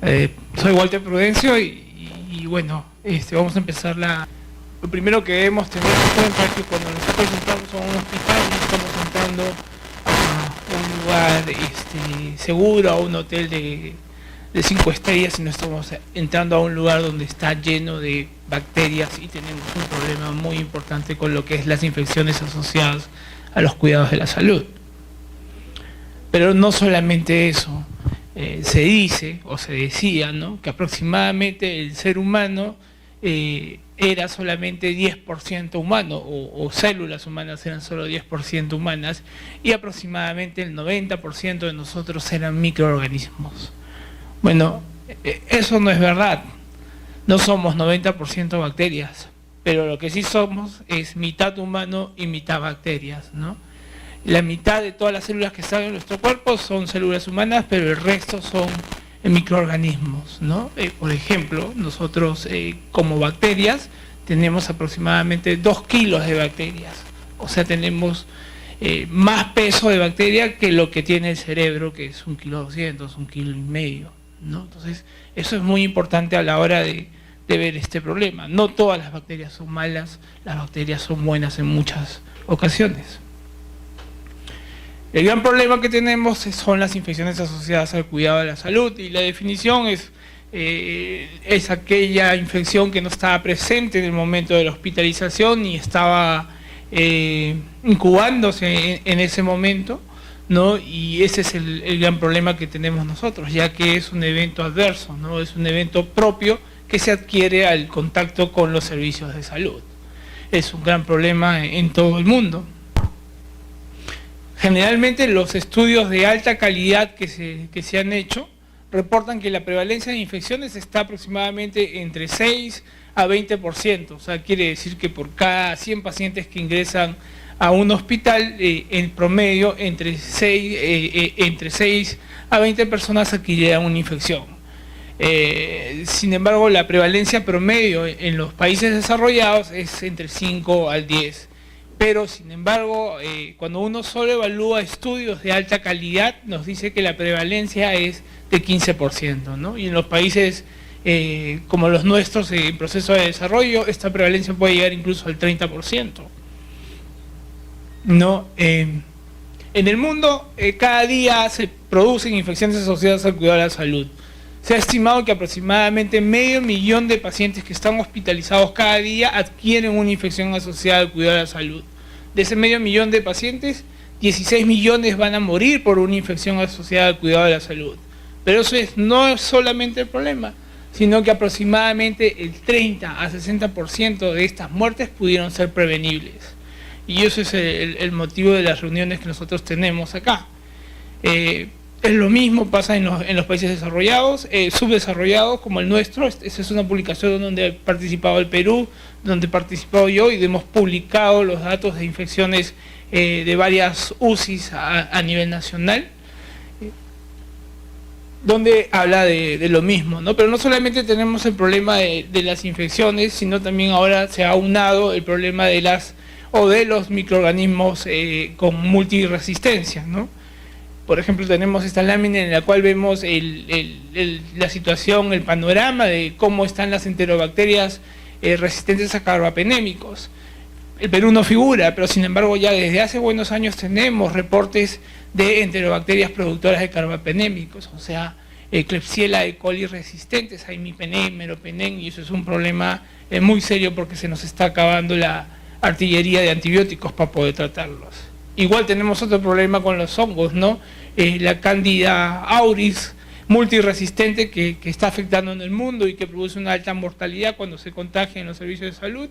Soy Walter Prudencio y bueno, vamos a empezar Lo primero que debemos tener en cuenta es que cuando nosotros entramos a un hospital no estamos entrando a un lugar seguro, a un hotel de 5 estrellas, sino estamos entrando a un lugar donde está lleno de bacterias y tenemos un problema muy importante con lo que es las infecciones asociadas a los cuidados de la salud. Pero no solamente eso. Se dice o se decía, ¿no?, que aproximadamente el ser humano era solamente 10% humano, o células humanas eran solo 10% humanas, y aproximadamente el 90% de nosotros eran microorganismos. Bueno, eso no es verdad. No somos 90% bacterias, pero lo que sí somos es mitad humano y mitad bacterias, ¿no? La mitad de todas las células que están en nuestro cuerpo son células humanas, pero el resto son microorganismos, ¿no? Por ejemplo, nosotros como bacterias tenemos aproximadamente 2 kilos de bacterias. O sea, tenemos más peso de bacteria que lo que tiene el cerebro, que es 1,2 kilos, 1,5 kilos, ¿no? Entonces, eso es muy importante a la hora de ver este problema. No todas las bacterias son malas, las bacterias son buenas en muchas ocasiones. El gran problema que tenemos son las infecciones asociadas al cuidado de la salud, y la definición es aquella infección que no estaba presente en el momento de la hospitalización y estaba incubándose en ese momento, ¿no? Y ese es el gran problema que tenemos nosotros, ya que es un evento adverso, ¿no? Es un evento propio que se adquiere al contacto con los servicios de salud. Es un gran problema en todo el mundo. Generalmente los estudios de alta calidad que se han hecho reportan que la prevalencia de infecciones está aproximadamente entre 6 a 20%. O sea, quiere decir que por cada 100 pacientes que ingresan a un hospital, en promedio entre 6 a 20 personas adquirirán una infección. Sin embargo, la prevalencia promedio en los países desarrollados es entre 5 al 10%. Pero, sin embargo, cuando uno solo evalúa estudios de alta calidad, nos dice que la prevalencia es de 15%, ¿no? Y en los países como los nuestros en proceso de desarrollo, esta prevalencia puede llegar incluso al 30%. ¿No? En el mundo, cada día se producen infecciones asociadas al cuidado de la salud. Se ha estimado que aproximadamente 500,000 de pacientes que están hospitalizados cada día adquieren una infección asociada al cuidado de la salud. De ese 500,000 de pacientes, 16 millones van a morir por una infección asociada al cuidado de la salud. Pero eso no es solamente el problema, sino que aproximadamente el 30 a 60% de estas muertes pudieron ser prevenibles. Y eso es el motivo de las reuniones que nosotros tenemos acá. Es lo mismo pasa en los países desarrollados, subdesarrollados como el nuestro. Esa es una publicación donde ha participado el Perú, donde he participado yo, y hemos publicado los datos de infecciones de varias UCIs a nivel nacional, donde habla de lo mismo, ¿no? Pero no solamente tenemos el problema de las infecciones, sino también ahora se ha aunado el problema de los microorganismos con multiresistencia, ¿no? Por ejemplo, tenemos esta lámina en la cual vemos la situación, el panorama de cómo están las enterobacterias resistentes a carbapenémicos. El Perú no figura, pero sin embargo ya desde hace buenos años tenemos reportes de enterobacterias productoras de carbapenémicos, o sea, Klebsiella E. coli resistentes a imipenem, meropenem, y eso es un problema muy serio porque se nos está acabando la artillería de antibióticos para poder tratarlos. Igual tenemos otro problema con los hongos, ¿no? La Candida auris multiresistente que está afectando en el mundo y que produce una alta mortalidad cuando se contagia en los servicios de salud.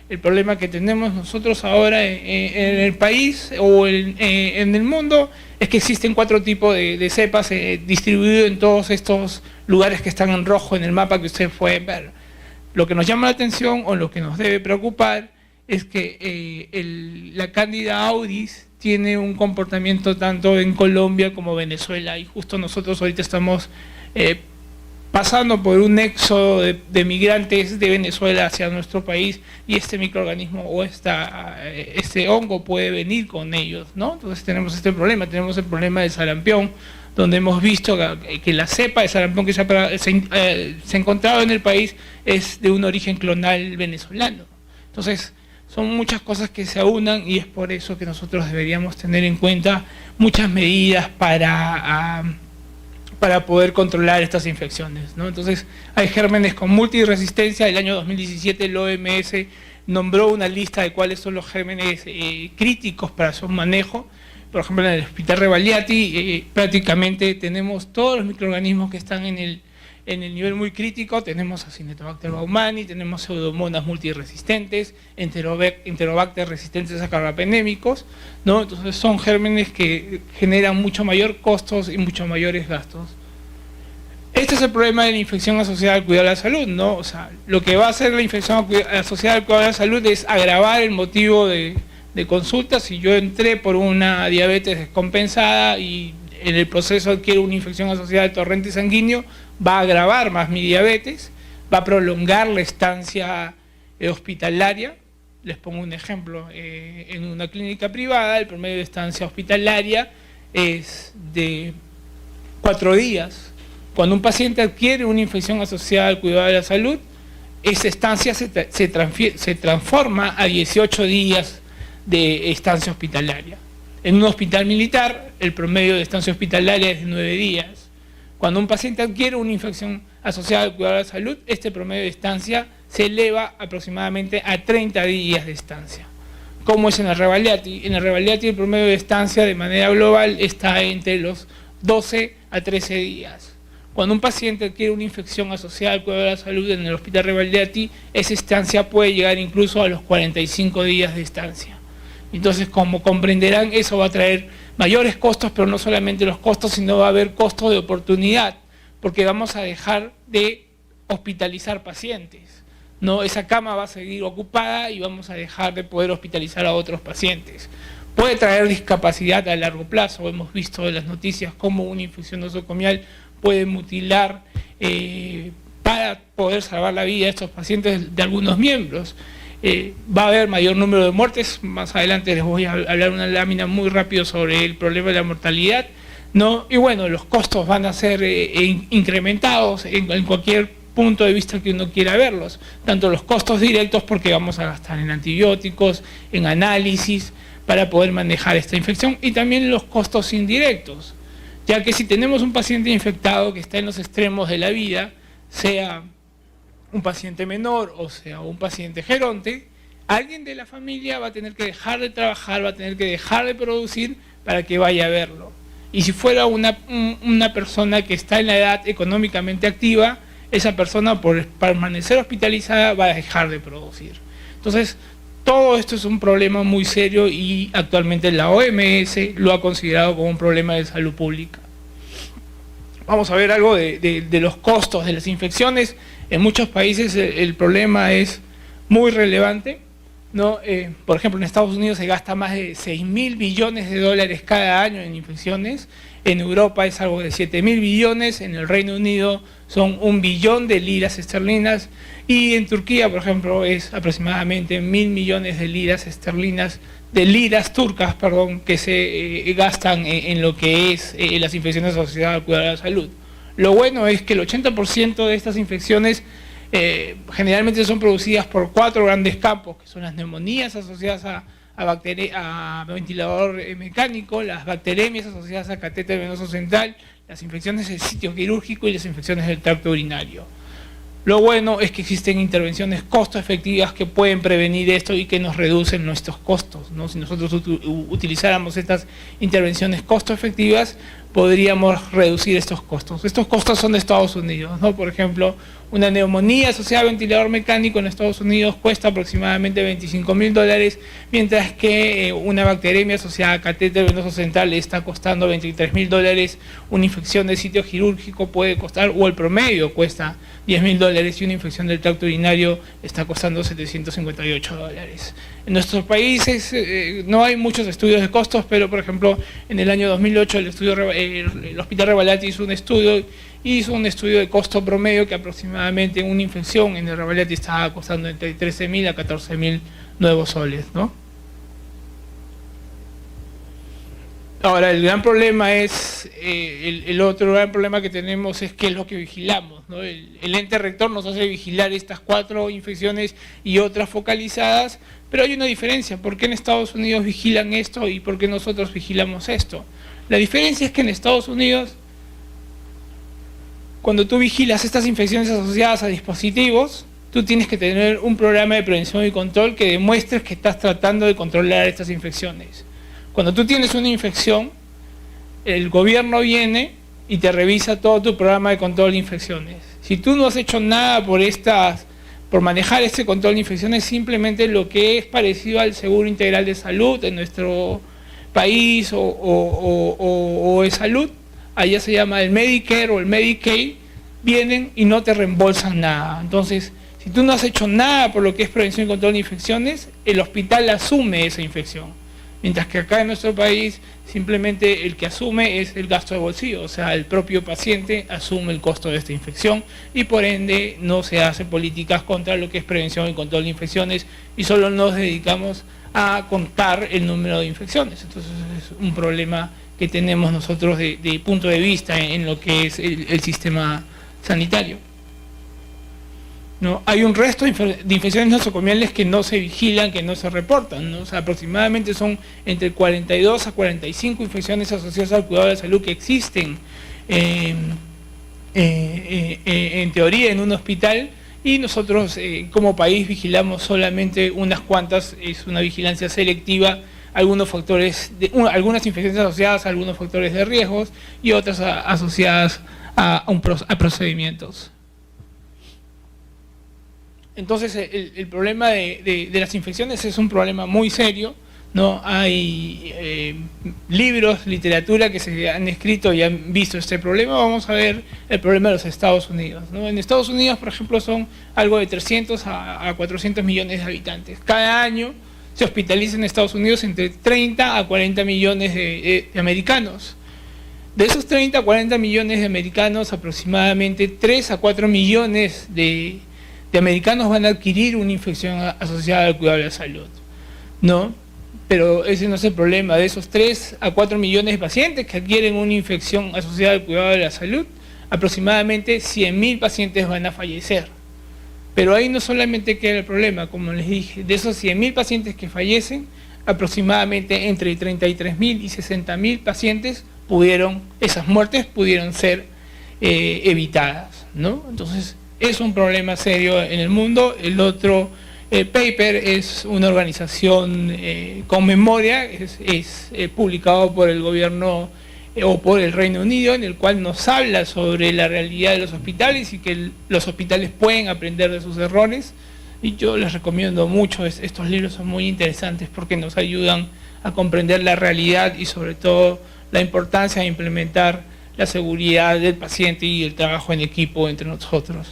El problema que tenemos nosotros ahora en el país o en el mundo es que existen 4 tipos de cepas distribuidos en todos estos lugares que están en rojo en el mapa que ustedes pueden ver. Lo que nos llama la atención o lo que nos debe preocupar es que la Candida auris tiene un comportamiento tanto en Colombia como Venezuela, y justo nosotros ahorita estamos pasando por un éxodo de migrantes de Venezuela hacia nuestro país, y este microorganismo o este hongo puede venir con ellos, ¿no? Entonces tenemos este problema, tenemos el problema del sarampión, donde hemos visto que la cepa de sarampión que se ha encontrado en el país es de un origen clonal venezolano. Entonces, son muchas cosas que se aunan y es por eso que nosotros deberíamos tener en cuenta muchas medidas para poder controlar estas infecciones, ¿no? Entonces, hay gérmenes con multiresistencia. El año 2017 el OMS nombró una lista de cuáles son los gérmenes críticos para su manejo. Por ejemplo, en el Hospital Rebagliati prácticamente tenemos todos los microorganismos que están en el nivel muy crítico. Tenemos Acinetobacter baumannii, tenemos Pseudomonas multiresistentes, Enterobacter resistentes a carbapenémicos, ¿no? Entonces son gérmenes que generan mucho mayor costos y mucho mayores gastos. Este es el problema de la infección asociada al cuidado de la salud, ¿no? O sea, lo que va a hacer la infección asociada al cuidado de la salud es agravar el motivo de consulta. Si yo entré por una diabetes descompensada y en el proceso adquiero una infección asociada al torrente sanguíneo, va a agravar más mi diabetes, va a prolongar la estancia hospitalaria. Les pongo un ejemplo, en una clínica privada el promedio de estancia hospitalaria es de 4 días. Cuando un paciente adquiere una infección asociada al cuidado de la salud, esa estancia se transforma a 18 días de estancia hospitalaria. En un hospital militar, el promedio de estancia hospitalaria es de 9 días. Cuando un paciente adquiere una infección asociada al cuidado de la salud, este promedio de estancia se eleva aproximadamente a 30 días de estancia. ¿Cómo es en el Rebagliati? En el Rebagliati el promedio de estancia de manera global está entre los 12 a 13 días. Cuando un paciente adquiere una infección asociada al cuidado de la salud en el Hospital Rebagliati, esa estancia puede llegar incluso a los 45 días de estancia. Entonces, como comprenderán, eso va a traer mayores costos, pero no solamente los costos, sino va a haber costos de oportunidad, porque vamos a dejar de hospitalizar pacientes, ¿no? Esa cama va a seguir ocupada y vamos a dejar de poder hospitalizar a otros pacientes. Puede traer discapacidad a largo plazo. Hemos visto en las noticias cómo una infección nosocomial puede mutilar para poder salvar la vida de estos pacientes de algunos miembros. Va a haber mayor número de muertes. Más adelante les voy a hablar una lámina muy rápido sobre el problema de la mortalidad, ¿no? Y bueno, los costos van a ser incrementados en cualquier punto de vista que uno quiera verlos. Tanto los costos directos, porque vamos a gastar en antibióticos, en análisis, para poder manejar esta infección, y también los costos indirectos, ya que si tenemos un paciente infectado que está en los extremos de la vida, sea un paciente menor o sea un paciente geronte, alguien de la familia va a tener que dejar de trabajar, va a tener que dejar de producir para que vaya a verlo. Y si fuera una persona que está en la edad económicamente activa, esa persona por permanecer hospitalizada va a dejar de producir. Entonces, todo esto es un problema muy serio y actualmente la OMS lo ha considerado como un problema de salud pública. Vamos a ver algo de los costos de las infecciones. En muchos países el problema es muy relevante, ¿no? Por ejemplo, en Estados Unidos se gasta más de 6.000 billones de dólares cada año en infecciones. En Europa es algo de 7.000 billones, en el Reino Unido son 1 billón de liras esterlinas, y en Turquía, por ejemplo, es aproximadamente 1.000 millones de liras esterlinas, de liras turcas, perdón, que se gastan en lo que es las infecciones asociadas al cuidado de la salud. Lo bueno es que el 80% de estas infecciones generalmente son producidas por 4 grandes campos, que son las neumonías asociadas a ventilador mecánico, las bacteremias asociadas a catéter venoso central, las infecciones del sitio quirúrgico y las infecciones del tracto urinario. Lo bueno es que existen intervenciones costo efectivas que pueden prevenir esto y que nos reducen nuestros costos, ¿no? Si nosotros utilizáramos estas intervenciones costo efectivas, podríamos reducir estos costos. Estos costos son de Estados Unidos, ¿no? Por ejemplo, una neumonía asociada a ventilador mecánico en Estados Unidos cuesta aproximadamente $25.000, mientras que una bacteremia asociada a catéter venoso central está costando $23.000. Una infección del sitio quirúrgico puede costar, o el promedio cuesta $10.000, y una infección del tracto urinario está costando $758. En nuestros países no hay muchos estudios de costos, pero por ejemplo en el año 2008 el Hospital Rebagliati hizo un estudio de costo promedio que aproximadamente una infección en el Rebagliati estaba costando entre 13.000 a 14.000 nuevos soles, ¿no? Ahora, el gran problema es, el otro gran problema que tenemos es qué es lo que vigilamos, ¿no? El ente rector nos hace vigilar estas 4 infecciones y otras focalizadas, pero hay una diferencia. ¿Por qué en Estados Unidos vigilan esto y por qué nosotros vigilamos esto? La diferencia es que en Estados Unidos, cuando tú vigilas estas infecciones asociadas a dispositivos, tú tienes que tener un programa de prevención y control que demuestres que estás tratando de controlar estas infecciones. Cuando tú tienes una infección, el gobierno viene y te revisa todo tu programa de control de infecciones. Si tú no has hecho nada por manejar este control de infecciones, simplemente lo que es parecido al seguro integral de salud en nuestro país o de salud, allá se llama el Medicare o el Medicaid, vienen y no te reembolsan nada. Entonces, si tú no has hecho nada por lo que es prevención y control de infecciones, el hospital asume esa infección. Mientras que acá en nuestro país simplemente el que asume es el gasto de bolsillo, o sea, el propio paciente asume el costo de esta infección y por ende no se hacen políticas contra lo que es prevención y control de infecciones y solo nos dedicamos a contar el número de infecciones. Entonces es un problema que tenemos nosotros de punto de vista en lo que es el sistema sanitario. ¿No? Hay un resto de infecciones nosocomiales que no se vigilan, que no se reportan, ¿no? O sea, aproximadamente son entre 42 a 45 infecciones asociadas al cuidado de la salud que existen en teoría en un hospital y nosotros como país vigilamos solamente unas cuantas, es una vigilancia selectiva, algunos factores, algunas infecciones asociadas a algunos factores de riesgos y otras asociadas a procedimientos. Entonces el problema de las infecciones es un problema muy serio, ¿no? Hay libros, literatura que se han escrito y han visto este problema. Vamos a ver el problema de los Estados Unidos, ¿no? En Estados Unidos, por ejemplo, son algo de 300 a 400 millones de habitantes. Cada año se hospitalizan en Estados Unidos entre 30 a 40 millones de americanos. De esos 30 a 40 millones de americanos, aproximadamente 3 a 4 millones de americanos van a adquirir una infección asociada al cuidado de la salud, ¿no? Pero ese no es el problema. De esos 3 a 4 millones de pacientes que adquieren una infección asociada al cuidado de la salud, aproximadamente 100.000 pacientes van a fallecer. Pero ahí no solamente queda el problema, como les dije, de esos 100.000 pacientes que fallecen, aproximadamente entre 33.000 y 60.000 pacientes esas muertes pudieron ser evitadas, ¿no? Entonces, es un problema serio en el mundo. El otro paper es una organización con memoria, es publicado por el gobierno o por el Reino Unido, en el cual nos habla sobre la realidad de los hospitales y que los hospitales pueden aprender de sus errores. Y yo les recomiendo mucho, estos libros son muy interesantes porque nos ayudan a comprender la realidad y sobre todo la importancia de implementar la seguridad del paciente y el trabajo en equipo entre nosotros.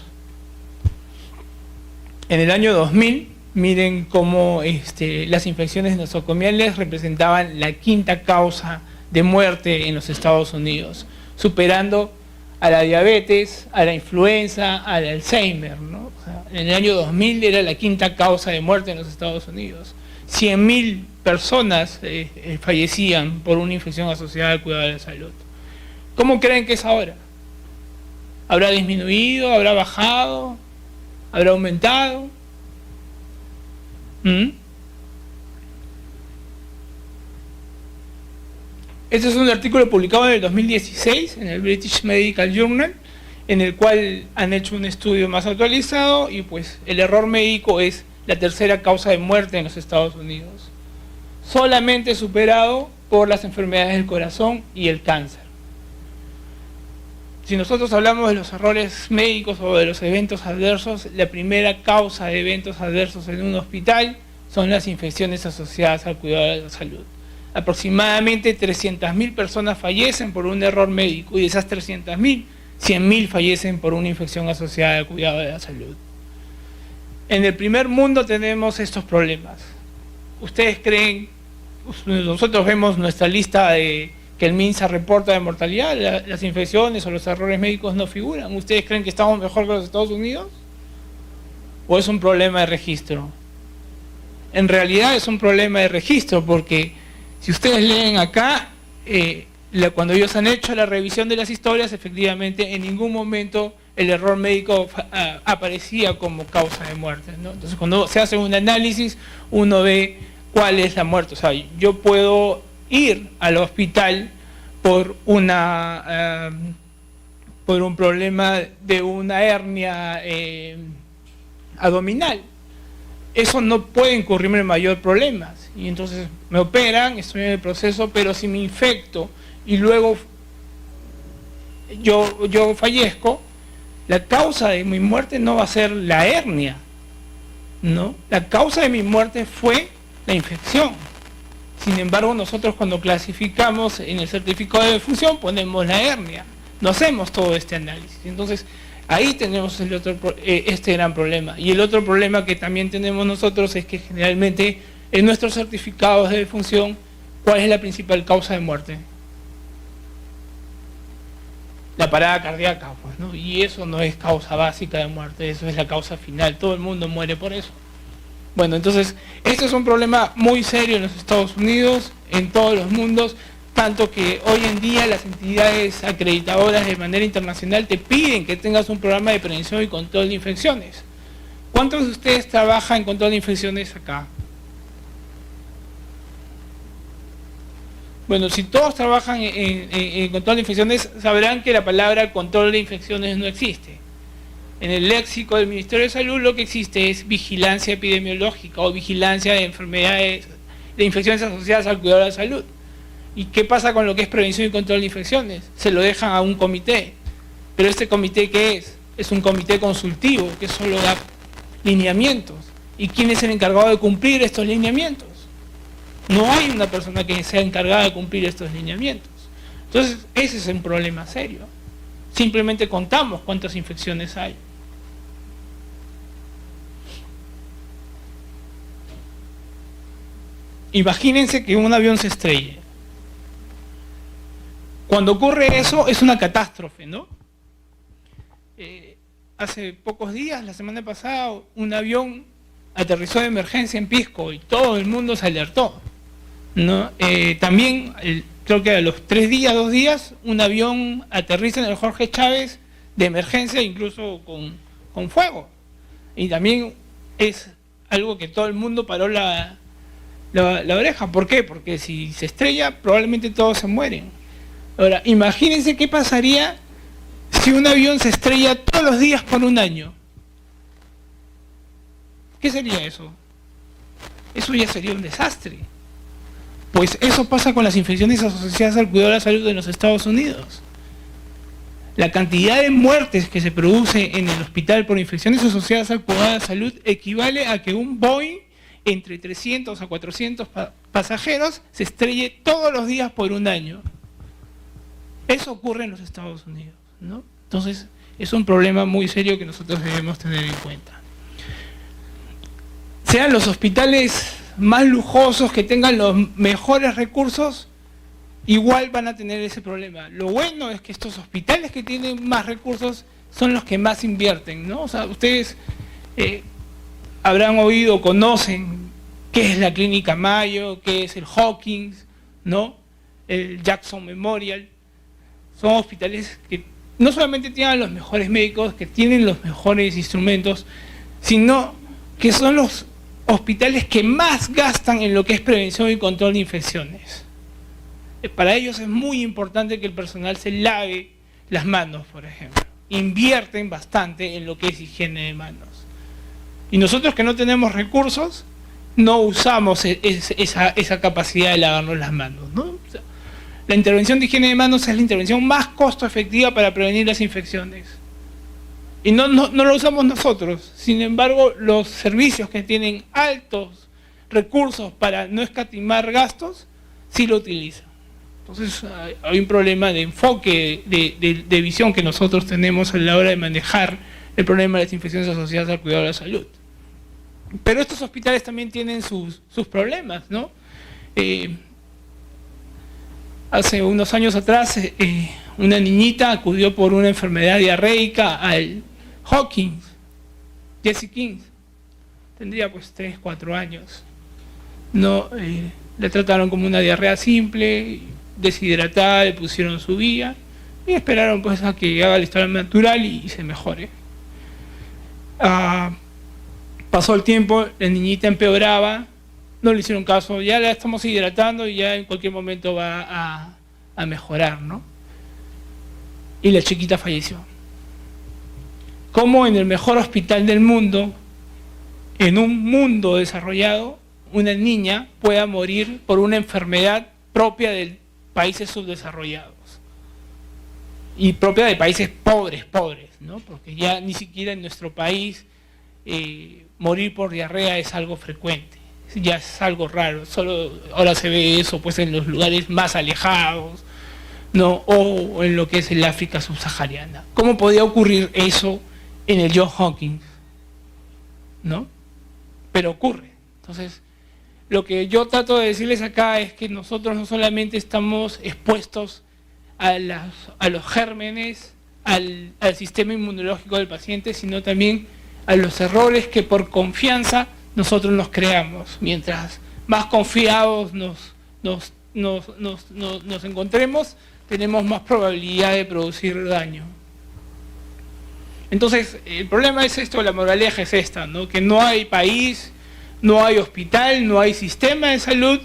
En el año 2000, miren cómo las infecciones nosocomiales representaban la 5ª causa de muerte en los Estados Unidos, superando a la diabetes, a la influenza, al Alzheimer, ¿no? O sea, en el año 2000 era la 5ª causa de muerte en los Estados Unidos. 100.000 personas fallecían por una infección asociada al cuidado de la salud. ¿Cómo creen que es ahora? ¿Habrá disminuido? ¿Habrá bajado? ¿Habrá aumentado? Este es un artículo publicado en el 2016 en el British Medical Journal, en el cual han hecho un estudio más actualizado y pues el error médico es la 3ª causa de muerte en los Estados Unidos, solamente superado por las enfermedades del corazón y el cáncer. Si nosotros hablamos de los errores médicos o de los eventos adversos, la primera causa de eventos adversos en un hospital son las infecciones asociadas al cuidado de la salud. Aproximadamente 300.000 personas fallecen por un error médico y de esas 300.000, 100.000 fallecen por una infección asociada al cuidado de la salud. En el primer mundo tenemos estos problemas. ¿Ustedes creen, nosotros vemos nuestra lista de que el MINSA reporta de mortalidad, las infecciones o los errores médicos no figuran? ¿Ustedes creen que estamos mejor que los Estados Unidos? ¿O es un problema de registro? En realidad es un problema de registro porque si ustedes leen acá, cuando ellos han hecho la revisión de las historias, efectivamente en ningún momento el error médico aparecía como causa de muerte, ¿no? Entonces cuando se hace un análisis, uno ve cuál es la muerte. O sea, yo puedo ir al hospital por un problema de una hernia abdominal. Eso no puede incurrirme en mayor problemas. Y entonces me operan, estoy en el proceso, pero si me infecto y luego yo fallezco, la causa de mi muerte no va a ser la hernia, ¿no? La causa de mi muerte fue la infección. Sin embargo, nosotros cuando clasificamos en el certificado de defunción ponemos la hernia, no hacemos todo este análisis. Entonces, ahí tenemos este gran problema. Y el otro problema que también tenemos nosotros es que generalmente en nuestros certificados de defunción, ¿cuál es la principal causa de muerte? La parada cardíaca, pues, ¿no? Y eso no es causa básica de muerte, eso es la causa final. Todo el mundo muere por eso. Bueno, entonces, este es un problema muy serio en los Estados Unidos, en todos los mundos, tanto que hoy en día las entidades acreditadoras de manera internacional te piden que tengas un programa de prevención y control de infecciones. ¿Cuántos de ustedes trabajan en control de infecciones acá? Bueno, si todos trabajan en control de infecciones, sabrán que la palabra control de infecciones no existe. En el léxico del Ministerio de Salud lo que existe es vigilancia epidemiológica o vigilancia de enfermedades, de infecciones asociadas al cuidado de la salud. ¿Y qué pasa con lo que es prevención y control de infecciones? Se lo dejan a un comité. ¿Pero este comité qué es? Es un comité consultivo que solo da lineamientos. ¿Y quién es el encargado de cumplir estos lineamientos? No hay una persona que sea encargada de cumplir estos lineamientos. Entonces, ese es un problema serio. Simplemente contamos cuántas infecciones hay. Imagínense que un avión se estrelle. Cuando ocurre eso, es una catástrofe, ¿no? Hace pocos días, la semana pasada, un avión aterrizó de emergencia en Pisco y todo el mundo se alertó, ¿no? También, creo que a los 2 días, un avión aterriza en el Jorge Chávez de emergencia, incluso con fuego. Y también es algo que todo el mundo paró la oreja. ¿Por qué? Porque si se estrella, probablemente todos se mueren. Ahora, imagínense qué pasaría si un avión se estrella todos los días por un año. ¿Qué sería eso? Eso ya sería un desastre. Pues eso pasa con las infecciones asociadas al cuidado de la salud en los Estados Unidos. La cantidad de muertes que se produce en el hospital por infecciones asociadas al cuidado de la salud equivale a que un Boeing entre 300 a 400 pasajeros se estrelle todos los días por un año. Eso ocurre en los Estados Unidos, ¿no? Entonces, es un problema muy serio que nosotros debemos tener en cuenta. Sean los hospitales más lujosos, que tengan los mejores recursos, igual van a tener ese problema. Lo bueno es que estos hospitales que tienen más recursos son los que más invierten, ¿no? O sea, ustedes habrán oído, conocen qué es la Clínica Mayo, qué es el Hawkins, ¿no? El Jackson Memorial. Son hospitales que no solamente tienen los mejores médicos, que tienen los mejores instrumentos, sino que son los hospitales que más gastan en lo que es prevención y control de infecciones. Para ellos es muy importante que el personal se lave las manos, por ejemplo. Invierten bastante en lo que es higiene de manos. Y nosotros que no tenemos recursos, no usamos esa capacidad de lavarnos las manos, ¿no? O sea, la intervención de higiene de manos es la intervención más costo efectiva para prevenir las infecciones. Y no lo usamos nosotros. Sin embargo, los servicios que tienen altos recursos para no escatimar gastos, sí lo utilizan. Entonces hay un problema de enfoque, de visión que nosotros tenemos a la hora de manejar el problema de las infecciones asociadas al cuidado de la salud. Pero estos hospitales también tienen sus problemas, ¿no? Hace unos años atrás, una niñita acudió por una enfermedad diarreica al Hawkins, Jessie Kings. Tendría pues 3, 4 años. No, le trataron como una diarrea simple, deshidratada, le pusieron su vía y esperaron pues a que haga el estado natural y se mejore. Pasó el tiempo, la niñita empeoraba, no le hicieron caso, ya la estamos hidratando y ya en cualquier momento va a mejorar, ¿no? Y la chiquita falleció. Como en el mejor hospital del mundo, en un mundo desarrollado, una niña pueda morir por una enfermedad propia de países subdesarrollados y propia de países pobres, ¿no? Porque ya ni siquiera en nuestro país morir por diarrea es algo frecuente, ya es algo raro, solo ahora se ve eso pues en los lugares más alejados, ¿no? O en lo que es el África subsahariana. ¿Cómo podía ocurrir eso en el Johns Hopkins? ¿No? Pero ocurre. Entonces, lo que yo trato de decirles acá es que nosotros no solamente estamos expuestos a los gérmenes, al sistema inmunológico del paciente, sino también a los errores que por confianza nosotros nos creamos. Mientras más confiados nos encontremos, tenemos más probabilidad de producir daño. Entonces, el problema es esto, la moraleja es esta, ¿no? Que no hay país, no hay hospital, no hay sistema de salud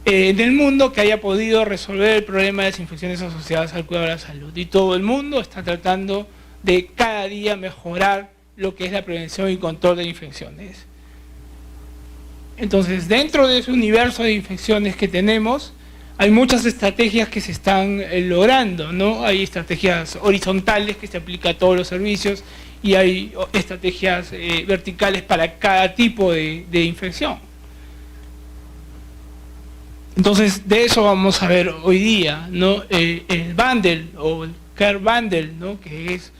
en el mundo que haya podido resolver el problema de las infecciones asociadas al cuidado de la salud. Y todo el mundo está tratando de cada día mejorar lo que es la prevención y control de infecciones. Entonces, dentro de ese universo de infecciones que tenemos, hay muchas estrategias que se están logrando, ¿no? Hay estrategias horizontales que se aplican a todos los servicios y hay estrategias verticales para cada tipo de infección. Entonces, de eso vamos a ver hoy día, ¿no? El bundle o el care bundle, ¿no? Que es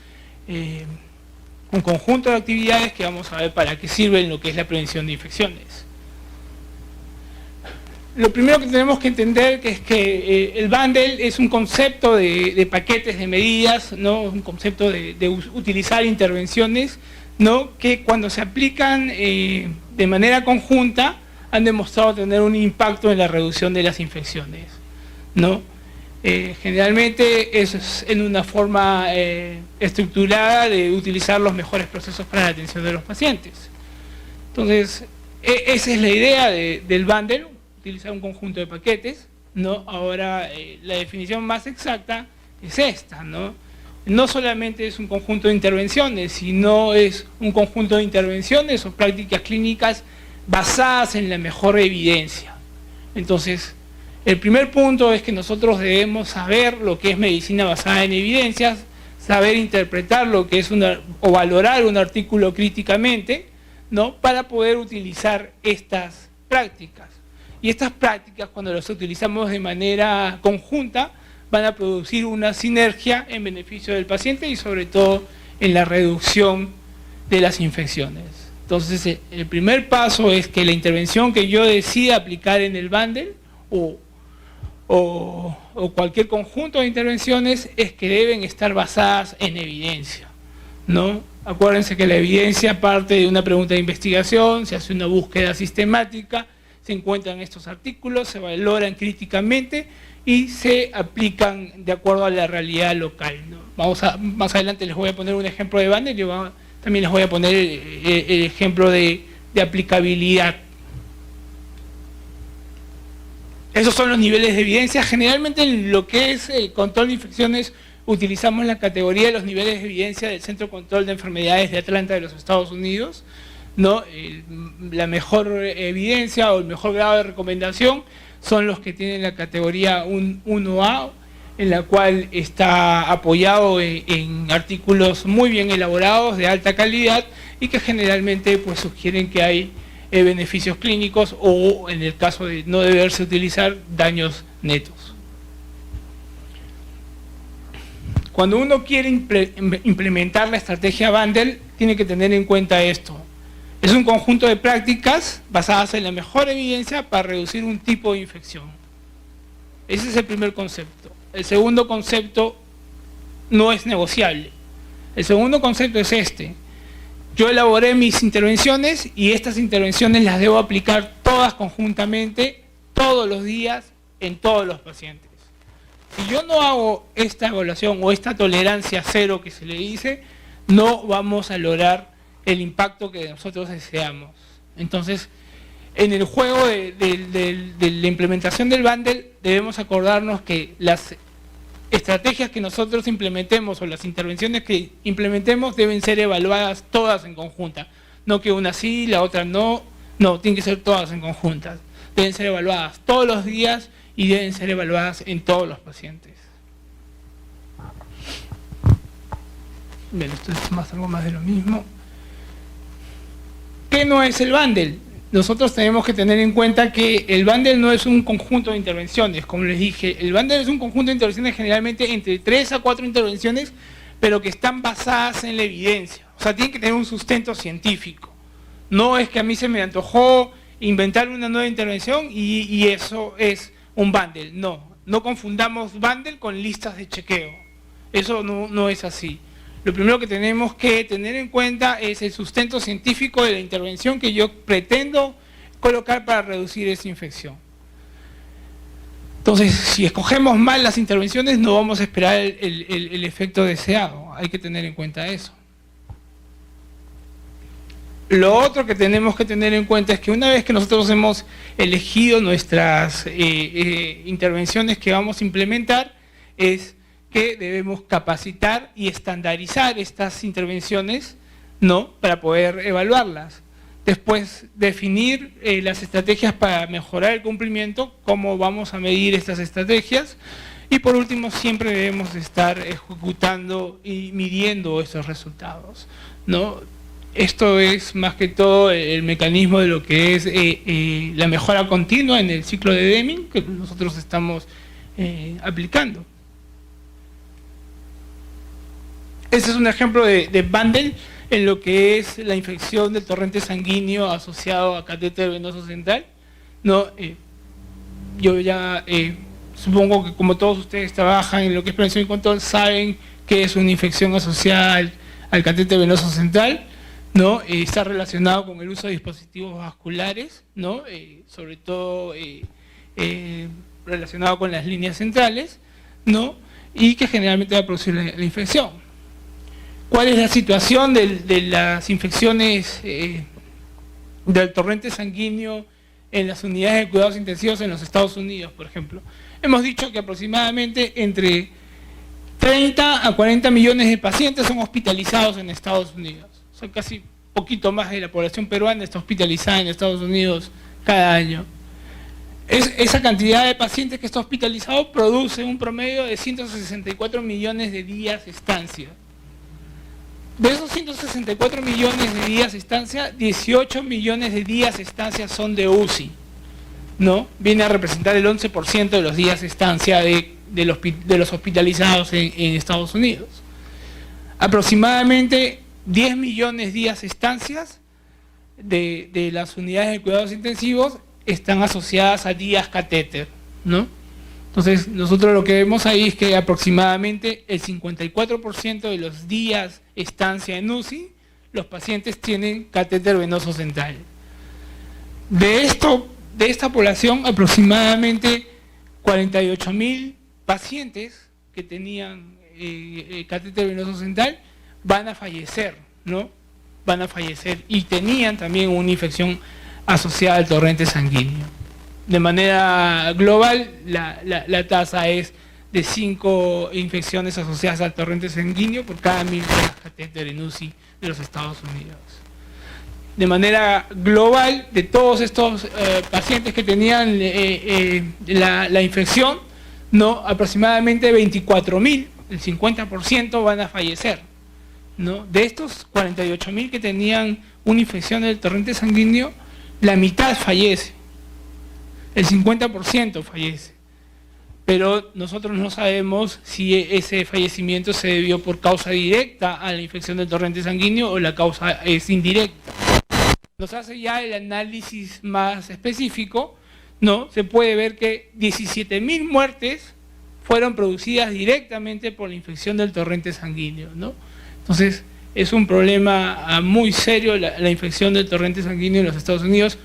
un conjunto de actividades que vamos a ver para qué sirven lo que es la prevención de infecciones. Lo primero que tenemos que entender es que el bundle es un concepto de paquetes de medidas, ¿no? Un concepto de utilizar intervenciones, ¿no? Que cuando se aplican de manera conjunta han demostrado tener un impacto en la reducción de las infecciones, ¿no? Generalmente es en una forma estructurada de utilizar los mejores procesos para la atención de los pacientes. Entonces, esa es la idea del bundle, utilizar un conjunto de paquetes, ¿no? Ahora, la definición más exacta es esta, ¿no? No solamente es un conjunto de intervenciones, sino es un conjunto de intervenciones o prácticas clínicas basadas en la mejor evidencia. Entonces, el primer punto es que nosotros debemos saber lo que es medicina basada en evidencias, saber interpretar lo que es o valorar un artículo críticamente, ¿no? Para poder utilizar estas prácticas. Y estas prácticas, cuando las utilizamos de manera conjunta, van a producir una sinergia en beneficio del paciente y sobre todo en la reducción de las infecciones. Entonces, el primer paso es que la intervención que yo decida aplicar en el bundle o cualquier conjunto de intervenciones es que deben estar basadas en evidencia, ¿no? Acuérdense que la evidencia parte de una pregunta de investigación, se hace una búsqueda sistemática, se encuentran estos artículos, se valoran críticamente y se aplican de acuerdo a la realidad local, ¿no? Más adelante les voy a poner un ejemplo de bundle y también les voy a poner el ejemplo de aplicabilidad. Esos son los niveles de evidencia. Generalmente en lo que es el control de infecciones utilizamos la categoría de los niveles de evidencia del Centro de Control de Enfermedades de Atlanta de los Estados Unidos, ¿no? La mejor evidencia o el mejor grado de recomendación son los que tienen la categoría 1A, en la cual está apoyado en artículos muy bien elaborados, de alta calidad, y que generalmente pues sugieren que hay beneficios clínicos o, en el caso de no deberse utilizar, daños netos. Cuando uno quiere implementar la estrategia bundle, tiene que tener en cuenta esto. Es un conjunto de prácticas basadas en la mejor evidencia para reducir un tipo de infección. Ese es el primer concepto. El segundo concepto no es negociable. El segundo concepto es este. Yo elaboré mis intervenciones y estas intervenciones las debo aplicar todas conjuntamente, todos los días, en todos los pacientes. Si yo no hago esta evaluación o esta tolerancia cero que se le dice, no vamos a lograr el impacto que nosotros deseamos. Entonces, en el juego de la implementación del bundle, debemos acordarnos que las estrategias que nosotros implementemos o las intervenciones que implementemos deben ser evaluadas todas en conjunta. No que una sí, la otra no. No, tienen que ser todas en conjuntas. Deben ser evaluadas todos los días y deben ser evaluadas en todos los pacientes. Bien, esto es algo más de lo mismo. ¿Qué no es el bundle? Nosotros tenemos que tener en cuenta que el bundle no es un conjunto de intervenciones, como les dije. El bundle es un conjunto de intervenciones generalmente entre 3 a 4 intervenciones, pero que están basadas en la evidencia. O sea, tienen que tener un sustento científico. No es que a mí se me antojó inventar una nueva intervención y eso es un bundle. No, no confundamos bundle con listas de chequeo. Eso no es así. Lo primero que tenemos que tener en cuenta es el sustento científico de la intervención que yo pretendo colocar para reducir esa infección. Entonces, si escogemos mal las intervenciones, no vamos a esperar el efecto deseado. Hay que tener en cuenta eso. Lo otro que tenemos que tener en cuenta es que una vez que nosotros hemos elegido nuestras intervenciones que vamos a implementar, es que debemos capacitar y estandarizar estas intervenciones, ¿no?, para poder evaluarlas. Después, definir las estrategias para mejorar el cumplimiento, cómo vamos a medir estas estrategias. Y por último, siempre debemos estar ejecutando y midiendo esos resultados, ¿no? Esto es más que todo el mecanismo de lo que es la mejora continua en el ciclo de Deming que nosotros estamos aplicando. Este es un ejemplo de bundle en lo que es la infección del torrente sanguíneo asociado a catéter venoso central, ¿no? Yo ya supongo que como todos ustedes trabajan en lo que es prevención y control, saben que es una infección asociada al catéter venoso central, ¿no? Está relacionado con el uso de dispositivos vasculares, ¿no? Sobre todo relacionado con las líneas centrales, ¿no? Y que generalmente va a producir la infección. ¿Cuál es la situación de las infecciones del torrente sanguíneo en las unidades de cuidados intensivos en los Estados Unidos, por ejemplo? Hemos dicho que aproximadamente entre 30 a 40 millones de pacientes son hospitalizados en Estados Unidos. O sea, casi poquito más de la población peruana está hospitalizada en Estados Unidos cada año. Esa cantidad de pacientes que está hospitalizado produce un promedio de 164 millones de días de estancia. De esos 164 millones de días de estancia, 18 millones de días de estancia son de UCI, ¿no? Viene a representar el 11% de los días de estancia de los hospitalizados en Estados Unidos. Aproximadamente 10 millones de días de estancias de las unidades de cuidados intensivos están asociadas a días catéter, ¿no? Entonces, nosotros lo que vemos ahí es que aproximadamente el 54% de los días estancia en UCI, los pacientes tienen catéter venoso central. De esta población, aproximadamente 48.000 pacientes que tenían catéter venoso central van a fallecer, ¿no? Van a fallecer y tenían también una infección asociada al torrente sanguíneo. De manera global, la tasa es de 5 infecciones asociadas al torrente sanguíneo por cada 1.000 catéter en UCI de los Estados Unidos. De manera global, de todos estos pacientes que tenían la infección, ¿no?, aproximadamente 24.000, el 50% van a fallecer, ¿no? De estos 48.000 que tenían una infección del torrente sanguíneo, la mitad fallece. El 50% fallece, pero nosotros no sabemos si ese fallecimiento se debió por causa directa a la infección del torrente sanguíneo o la causa es indirecta. Nos hace ya el análisis más específico, ¿no? Se puede ver que 17.000 muertes fueron producidas directamente por la infección del torrente sanguíneo, ¿no? Entonces, es un problema muy serio la infección del torrente sanguíneo en los Estados Unidos,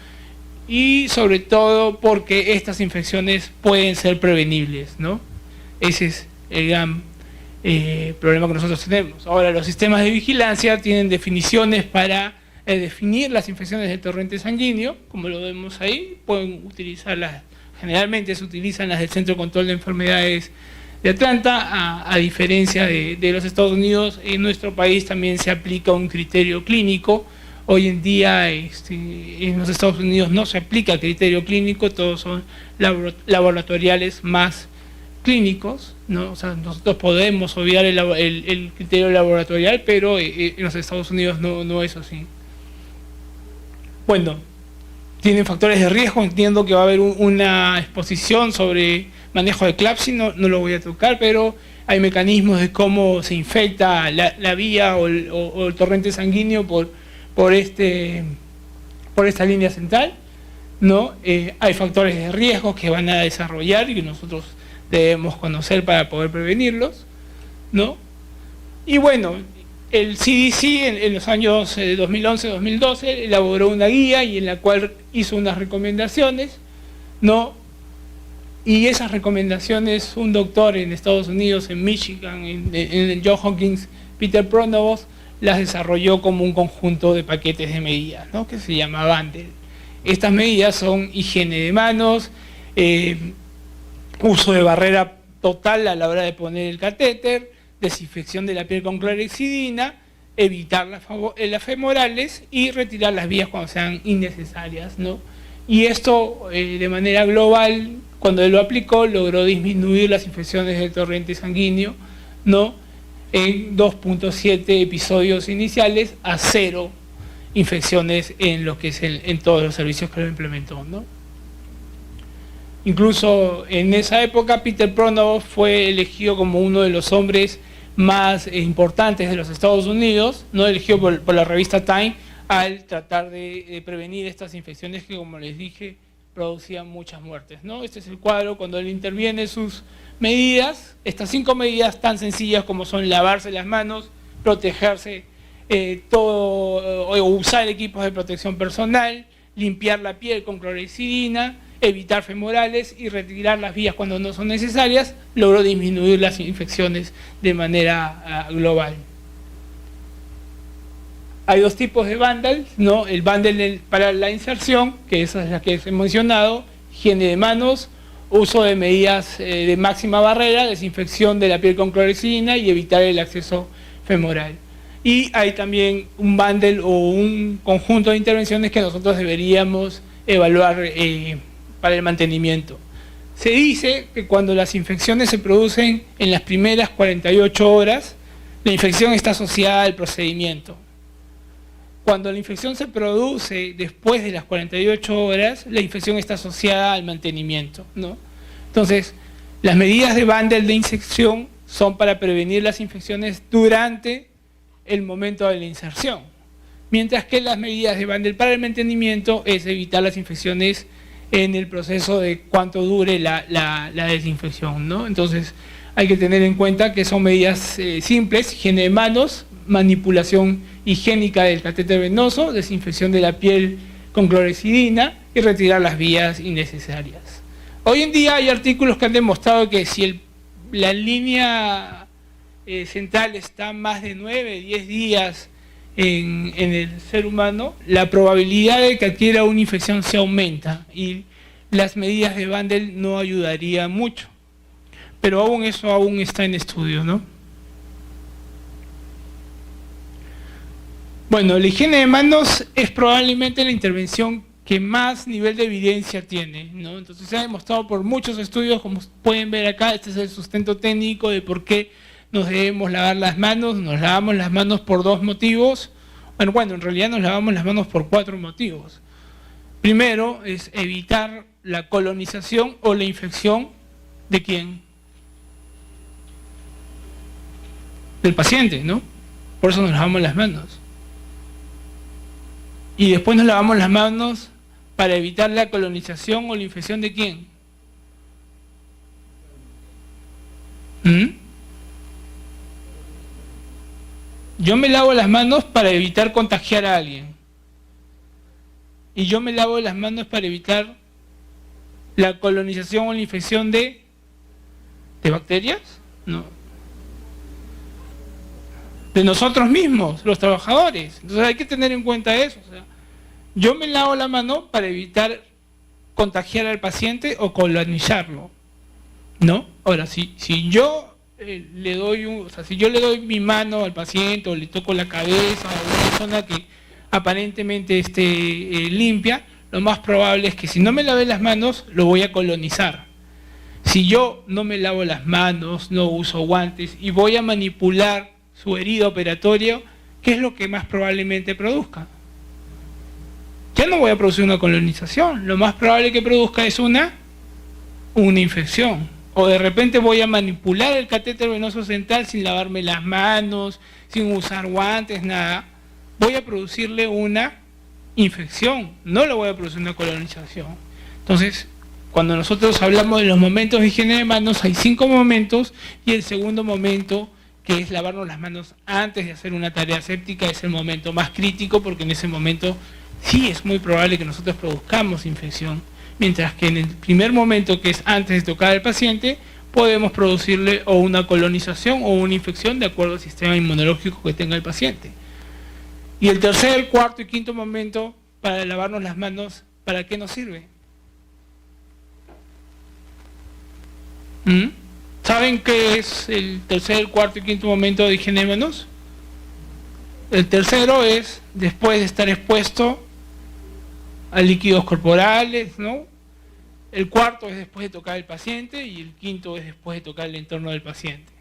y sobre todo porque estas infecciones pueden ser prevenibles, ¿no? Ese es el gran problema que nosotros tenemos. Ahora, los sistemas de vigilancia tienen definiciones para definir las infecciones del torrente sanguíneo, como lo vemos ahí. Pueden utilizarlas, generalmente se utilizan las del Centro de Control de Enfermedades de Atlanta. A diferencia de los Estados Unidos, en nuestro país también se aplica un criterio clínico. Hoy en día en los Estados Unidos no se aplica criterio clínico, todos son laboratoriales más clínicos, ¿no? O sea, nosotros podemos obviar el criterio laboratorial, pero en los Estados Unidos no es así. Bueno, tienen factores de riesgo, entiendo que va a haber una exposición sobre manejo de CLABSI, no lo voy a tocar, pero hay mecanismos de cómo se infecta la vía o el torrente sanguíneo por esta línea central, ¿no? Hay factores de riesgo que van a desarrollar y que nosotros debemos conocer para poder prevenirlos, ¿no? Y bueno, el CDC en los años 2011-2012 elaboró una guía y en la cual hizo unas recomendaciones, ¿no? Y esas recomendaciones, un doctor en Estados Unidos, en Michigan, en el Johns Hopkins, Peter Pronovost, las desarrolló como un conjunto de paquetes de medidas, ¿no? Que se llama bundle. Estas medidas son higiene de manos, uso de barrera total a la hora de poner el catéter, desinfección de la piel con clorhexidina, evitar las femorales y retirar las vías cuando sean innecesarias, ¿no? Y esto de manera global, cuando él lo aplicó, logró disminuir las infecciones del torrente sanguíneo, ¿no? En 2.7 episodios iniciales a 0 infecciones en lo que es en todos los servicios que lo implementó, ¿no? Incluso en esa época Peter Pronovost fue elegido como uno de los hombres más importantes de los Estados Unidos, no elegido por la revista Time, al tratar de prevenir estas infecciones que, como les dije, producían muchas muertes, ¿no? Este es el cuadro cuando él interviene sus medidas, estas 5 medidas tan sencillas como son lavarse las manos, protegerse o usar equipos de protección personal, limpiar la piel con clorhexidina, evitar femorales y retirar las vías cuando no son necesarias, logró disminuir las infecciones de manera global. Hay dos tipos de bundles, ¿no? El bundle para la inserción, que esa es la que he mencionado, higiene de manos, uso de medidas de máxima barrera, desinfección de la piel con clorhexidina y evitar el acceso femoral. Y hay también un bundle o un conjunto de intervenciones que nosotros deberíamos evaluar para el mantenimiento. Se dice que cuando las infecciones se producen en las primeras 48 horas, la infección está asociada al procedimiento. Cuando la infección se produce después de las 48 horas, la infección está asociada al mantenimiento, ¿no? Entonces, las medidas de bundle de inserción son para prevenir las infecciones durante el momento de la inserción, mientras que las medidas de bundle para el mantenimiento es evitar las infecciones en el proceso de cuánto dure la desinfección, ¿no? Entonces, hay que tener en cuenta que son medidas simples: higiene de manos, manipulación higiénica del catéter venoso, desinfección de la piel con clorhexidina y retirar las vías innecesarias. Hoy en día hay artículos que han demostrado que si la línea central está más de 9, 10 días en el ser humano, la probabilidad de que adquiera una infección se aumenta y las medidas de bundle no ayudarían mucho. Pero eso aún está en estudio, ¿no? Bueno, la higiene de manos es probablemente la intervención que más nivel de evidencia tiene, ¿no? Entonces se ha demostrado por muchos estudios, como pueden ver acá, este es el sustento técnico de por qué nos debemos lavar las manos. Nos lavamos las manos por 2 motivos. Bueno, en realidad nos lavamos las manos por 4 motivos. Primero es evitar la colonización o la infección ¿de quién? Del paciente, ¿no? Por eso nos lavamos las manos. Y después nos lavamos las manos para evitar la colonización o la infección ¿de quién? Yo me lavo las manos para evitar contagiar a alguien. Y yo me lavo las manos para evitar la colonización o la infección del ¿De bacterias? No. De nosotros mismos, los trabajadores. Entonces hay que tener en cuenta eso. O sea, yo me lavo la mano para evitar contagiar al paciente o colonizarlo, ¿no? Ahora, si yo le doy si yo le doy mi mano al paciente o le toco la cabeza a una zona que aparentemente esté limpia, lo más probable es que si no me lavé las manos, lo voy a colonizar. Si yo no me lavo las manos, no uso guantes y voy a manipular su herida operatoria, ¿qué es lo que más probablemente produzca? Ya no voy a producir una colonización, lo más probable que produzca es una infección. O de repente voy a manipular el catéter venoso central sin lavarme las manos, sin usar guantes, nada. Voy a producirle una infección, no le voy a producir una colonización. Entonces, cuando nosotros hablamos de los momentos de higiene de manos, hay 5 momentos, y el segundo momento, que es lavarnos las manos antes de hacer una tarea séptica, es el momento más crítico, porque en ese momento sí es muy probable que nosotros produzcamos infección, mientras que en el primer momento, que es antes de tocar al paciente, podemos producirle o una colonización o una infección de acuerdo al sistema inmunológico que tenga el paciente. Y el tercer, cuarto y quinto momento para lavarnos las manos, ¿para qué nos sirve? ¿Saben qué es el tercer, cuarto y quinto momento de higiene de manos? El tercero es después de estar expuesto a líquidos corporales, ¿no? El cuarto es después de tocar al paciente y el quinto es después de tocar el entorno del paciente.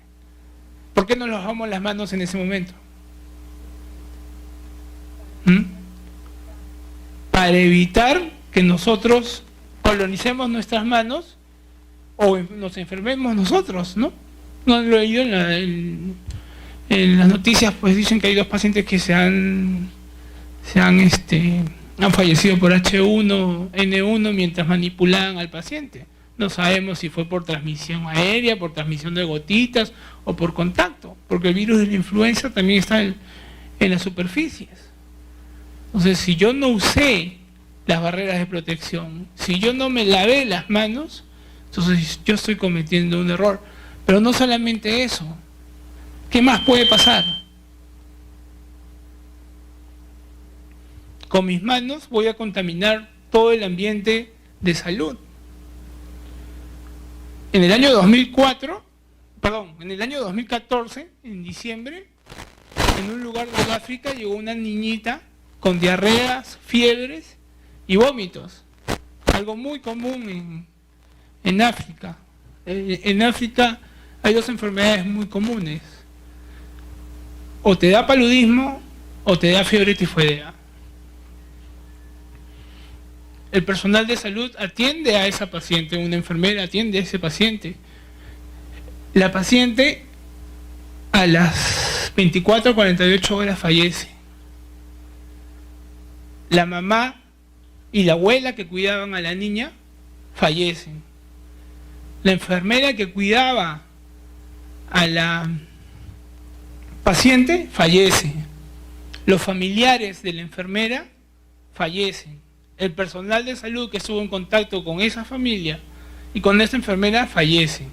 ¿Por qué no nos lavamos las manos en ese momento? Para evitar que nosotros colonicemos nuestras manos o nos enfermemos nosotros, ¿no? No lo he leído en las noticias, pues dicen que hay 2 pacientes que han fallecido por H1N1 mientras manipulaban al paciente. No sabemos si fue por transmisión aérea, por transmisión de gotitas o por contacto, porque el virus de la influenza también está en las superficies. Entonces, si yo no usé las barreras de protección, si yo no me lavé las manos, entonces yo estoy cometiendo un error. Pero no solamente eso. ¿Qué más puede pasar? Con mis manos voy a contaminar todo el ambiente de salud. En el año 2014, en diciembre, en un lugar de África llegó una niñita con diarreas, fiebres y vómitos. Algo muy común en África. En África hay 2 enfermedades muy comunes. O te da paludismo o te da fiebre tifoidea. El personal de salud atiende a esa paciente, una enfermera atiende a ese paciente. La paciente a las 24 o 48 horas fallece. La mamá y la abuela que cuidaban a la niña fallecen. La enfermera que cuidaba a la paciente fallece. Los familiares de la enfermera fallecen. El personal de salud que estuvo en contacto con esa familia y con esa enfermera fallece.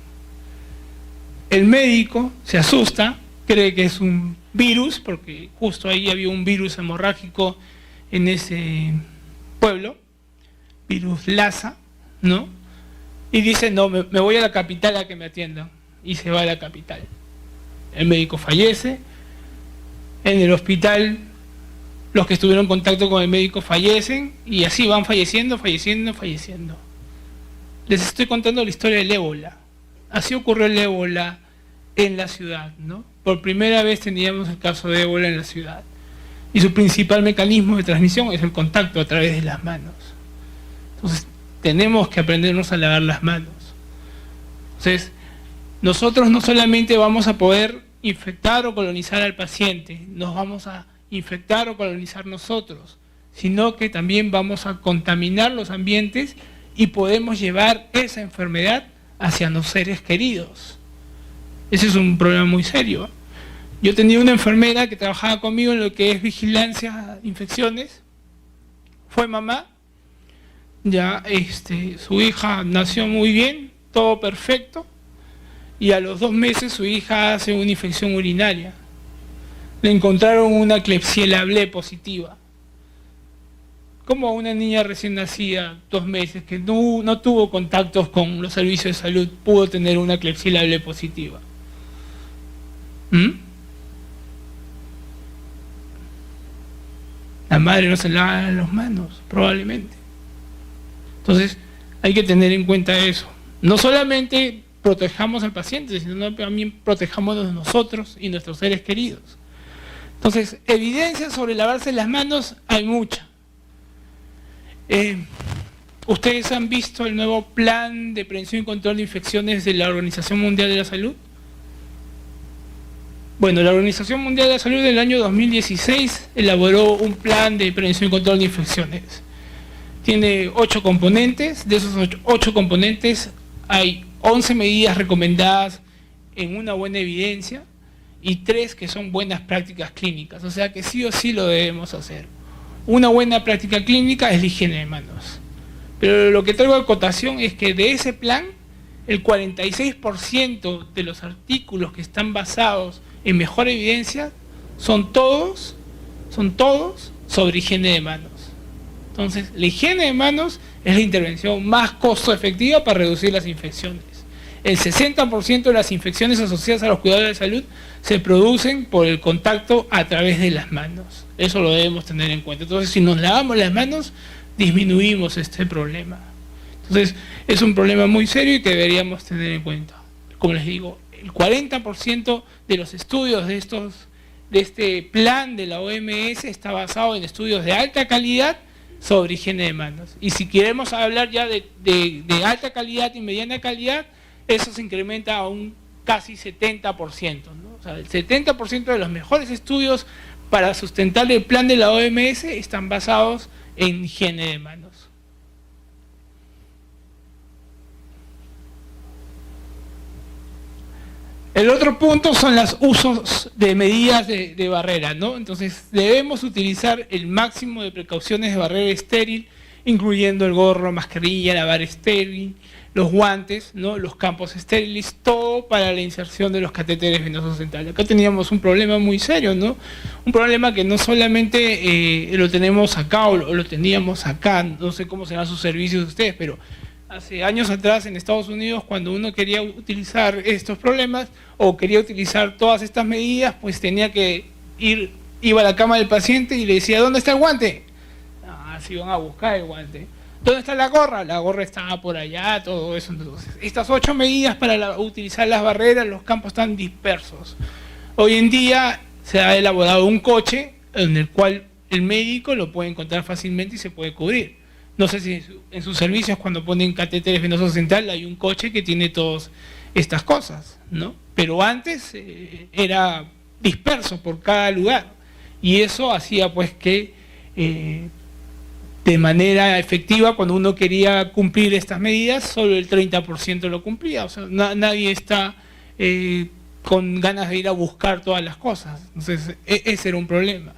El médico se asusta, cree que es un virus, porque justo ahí había un virus hemorrágico en ese pueblo, virus Lassa, ¿no? Y dice, no, me voy a la capital a que me atiendan. Y se va a la capital. El médico fallece. En el hospital, los que estuvieron en contacto con el médico fallecen. Y así van falleciendo. Les estoy contando la historia del ébola. Así ocurrió el ébola en la ciudad, ¿no? Por primera vez teníamos el caso de ébola en la ciudad. Y su principal mecanismo de transmisión es el contacto a través de las manos. Entonces, tenemos que aprendernos a lavar las manos. Entonces, nosotros no solamente vamos a poder infectar o colonizar al paciente, nos vamos a infectar o colonizar nosotros, sino que también vamos a contaminar los ambientes y podemos llevar esa enfermedad hacia los seres queridos. Ese es un problema muy serio. Yo tenía una enfermera que trabajaba conmigo en lo que es vigilancia de infecciones. Fue mamá. Ya su hija nació muy bien, todo perfecto. y a los 2 meses su hija hace una infección urinaria. Le encontraron una Klebsiella B positiva. ¿Cómo una niña recién nacida, 2 meses, que no tuvo contactos con los servicios de salud, pudo tener una Klebsiella B positiva? La madre no se lava las manos, probablemente. Entonces, hay que tener en cuenta eso. No solamente protejamos al paciente, sino también protejamos a nosotros y nuestros seres queridos. Entonces, evidencia sobre lavarse las manos hay mucha. ¿Ustedes han visto el nuevo plan de prevención y control de infecciones de la Organización Mundial de la Salud? Bueno, la Organización Mundial de la Salud en el año 2016 elaboró un plan de prevención y control de infecciones. Tiene 8 componentes. De esos 8 componentes hay 11 medidas recomendadas en una buena evidencia y 3 que son buenas prácticas clínicas. O sea que sí o sí lo debemos hacer. Una buena práctica clínica es la higiene de manos. Pero lo que traigo a cotación es que de ese plan, el 46% de los artículos que están basados en mejor evidencia son todos sobre higiene de manos. Entonces, la higiene de manos es la intervención más costo efectiva para reducir las infecciones. El 60% de las infecciones asociadas a los cuidados de salud se producen por el contacto a través de las manos. Eso lo debemos tener en cuenta. Entonces, si nos lavamos las manos, disminuimos este problema. Entonces, es un problema muy serio y que deberíamos tener en cuenta. Como les digo, el 40% de los estudios de este plan de la OMS está basado en estudios de alta calidad sobre higiene de manos. Y si queremos hablar ya de alta calidad y mediana calidad, eso se incrementa a un casi 70%, ¿no? O sea, el 70% de los mejores estudios para sustentar el plan de la OMS están basados en higiene de manos. El otro punto son los usos de medidas de barrera, ¿no? Entonces, debemos utilizar el máximo de precauciones de barrera estéril, incluyendo el gorro, mascarilla, la vara estéril, los guantes, ¿no? Los campos estériles, todo para la inserción de los catéteres venosos centrales. Acá teníamos un problema muy serio, ¿no? Un problema que no solamente lo tenemos acá o lo teníamos acá, no sé cómo serán sus servicios de ustedes, pero hace años atrás en Estados Unidos, cuando uno quería utilizar estos problemas o quería utilizar todas estas medidas, pues tenía que iba a la cama del paciente y le decía, ¿dónde está el guante? Se iban a buscar el guante. ¿Dónde está la gorra? La gorra estaba por allá, todo eso. Entonces, estas 8 medidas para utilizar las barreras, los campos están dispersos. Hoy en día se ha elaborado un coche en el cual el médico lo puede encontrar fácilmente y se puede cubrir. No sé si en sus servicios cuando ponen catéteres venosos central hay un coche que tiene todas estas cosas, ¿no? Pero antes era disperso por cada lugar y eso hacía pues que de manera efectiva cuando uno quería cumplir estas medidas solo el 30% lo cumplía, o sea, nadie está con ganas de ir a buscar todas las cosas. Entonces ese era un problema.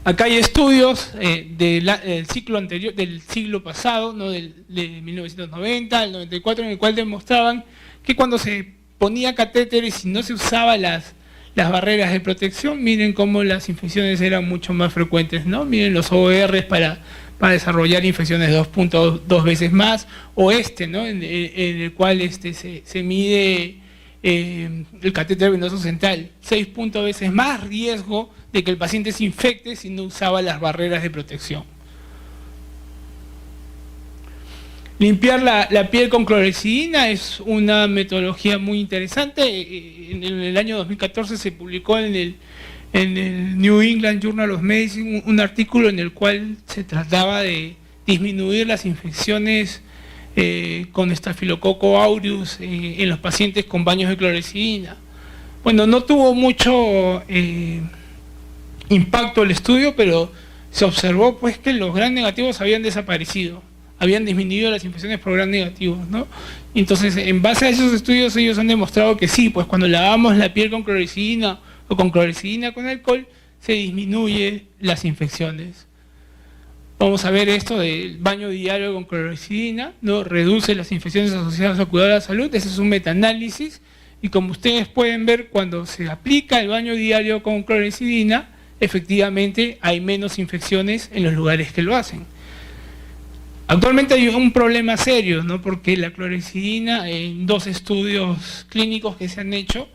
Acá hay estudios del ciclo anterior, del siglo pasado, ¿no? de 1990 al 94, en el cual demostraban que cuando se ponía catéteres y no se usaban las barreras de protección, miren cómo las infecciones eran mucho más frecuentes, ¿no? Miren los ORs para desarrollar infecciones 2.2 veces más, o ¿no? en el cual se mide el catéter venoso central, 6 veces más riesgo de que el paciente se infecte si no usaba las barreras de protección. Limpiar la piel con clorexidina es una metodología muy interesante. En el año 2014 se publicó en el New England Journal of Medicine un artículo en el cual se trataba de disminuir las infecciones con Staphylococcus aureus en los pacientes con baños de clorexidina. Bueno, no tuvo mucho impacto el estudio, pero se observó pues que los gram negativos habían desaparecido, habían disminuido las infecciones por gram negativos, ¿no? Entonces, en base a esos estudios, ellos han demostrado que sí, pues cuando lavamos la piel con clorexidina o con clorexidina con alcohol, se disminuye las infecciones. Vamos a ver esto del baño diario con clorexidina, ¿no? Reduce las infecciones asociadas al cuidado de la salud. Ese es un metaanálisis. Y como ustedes pueden ver, cuando se aplica el baño diario con clorexidina, efectivamente hay menos infecciones en los lugares que lo hacen. Actualmente hay un problema serio, ¿no? Porque la clorexidina, en 2 estudios clínicos que se han hecho,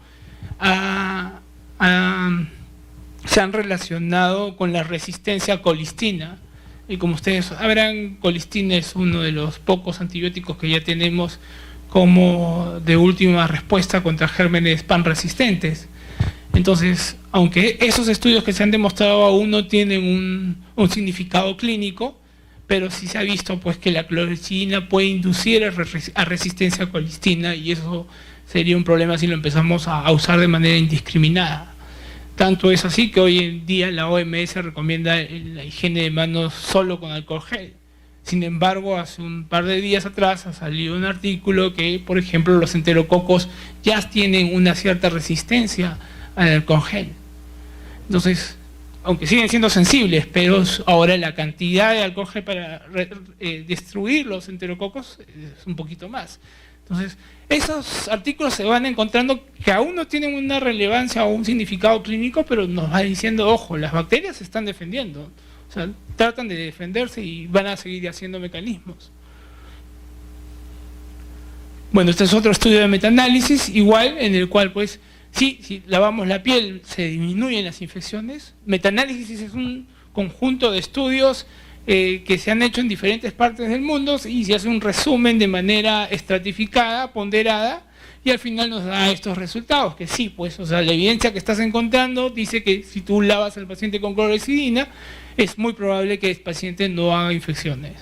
se han relacionado con la resistencia a colistina. Y como ustedes sabrán, colistina es uno de los pocos antibióticos que ya tenemos como de última respuesta contra gérmenes pan-resistentes. Entonces, aunque esos estudios que se han demostrado aún no tienen un significado clínico, pero sí se ha visto pues que la clorexidina puede inducir a resistencia a colistina, y eso sería un problema si lo empezamos a usar de manera indiscriminada. Tanto es así que hoy en día la OMS recomienda la higiene de manos solo con alcohol gel. Sin embargo, hace un par de días atrás ha salido un artículo que, por ejemplo, los enterococos ya tienen una cierta resistencia al alcohol gel. Entonces, aunque siguen siendo sensibles, pero ahora la cantidad de alcohol gel para destruir los enterococos es un poquito más. Entonces, esos artículos se van encontrando que aún no tienen una relevancia o un significado clínico, pero nos va diciendo, ojo, las bacterias se están defendiendo. O sea, tratan de defenderse y van a seguir haciendo mecanismos. Bueno, este es otro estudio de metaanálisis, igual, en el cual, pues, sí, si lavamos la piel, se disminuyen las infecciones. Metaanálisis es un conjunto de estudios que se han hecho en diferentes partes del mundo y se hace un resumen de manera estratificada, ponderada, y al final nos da estos resultados, que sí, pues, o sea, la evidencia que estás encontrando dice que si tú lavas al paciente con clorexidina, es muy probable que el paciente no haga infecciones.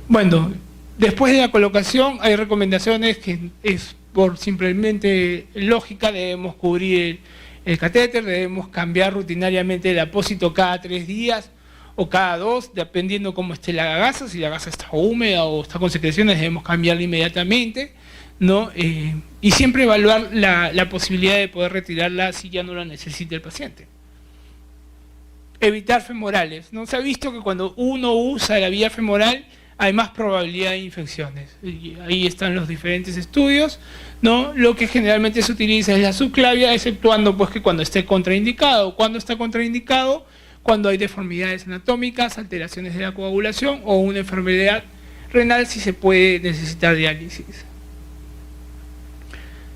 Bueno, después de la colocación hay recomendaciones que es por simplemente lógica, debemos cubrir el catéter, debemos cambiar rutinariamente el apósito cada 3 días o cada 2, dependiendo cómo esté la gasa. Si la gasa está húmeda o está con secreciones, debemos cambiarla inmediatamente, ¿no? Y siempre evaluar la posibilidad de poder retirarla si ya no la necesita el paciente. Evitar femorales, ¿no? Se ha visto que cuando uno usa la vía femoral hay más probabilidad de infecciones. Y ahí están los diferentes estudios, ¿no? Lo que generalmente se utiliza es la subclavia, exceptuando pues que cuando esté contraindicado. ¿Cuándo está contraindicado? Cuando hay deformidades anatómicas, alteraciones de la coagulación o una enfermedad renal, si se puede necesitar diálisis.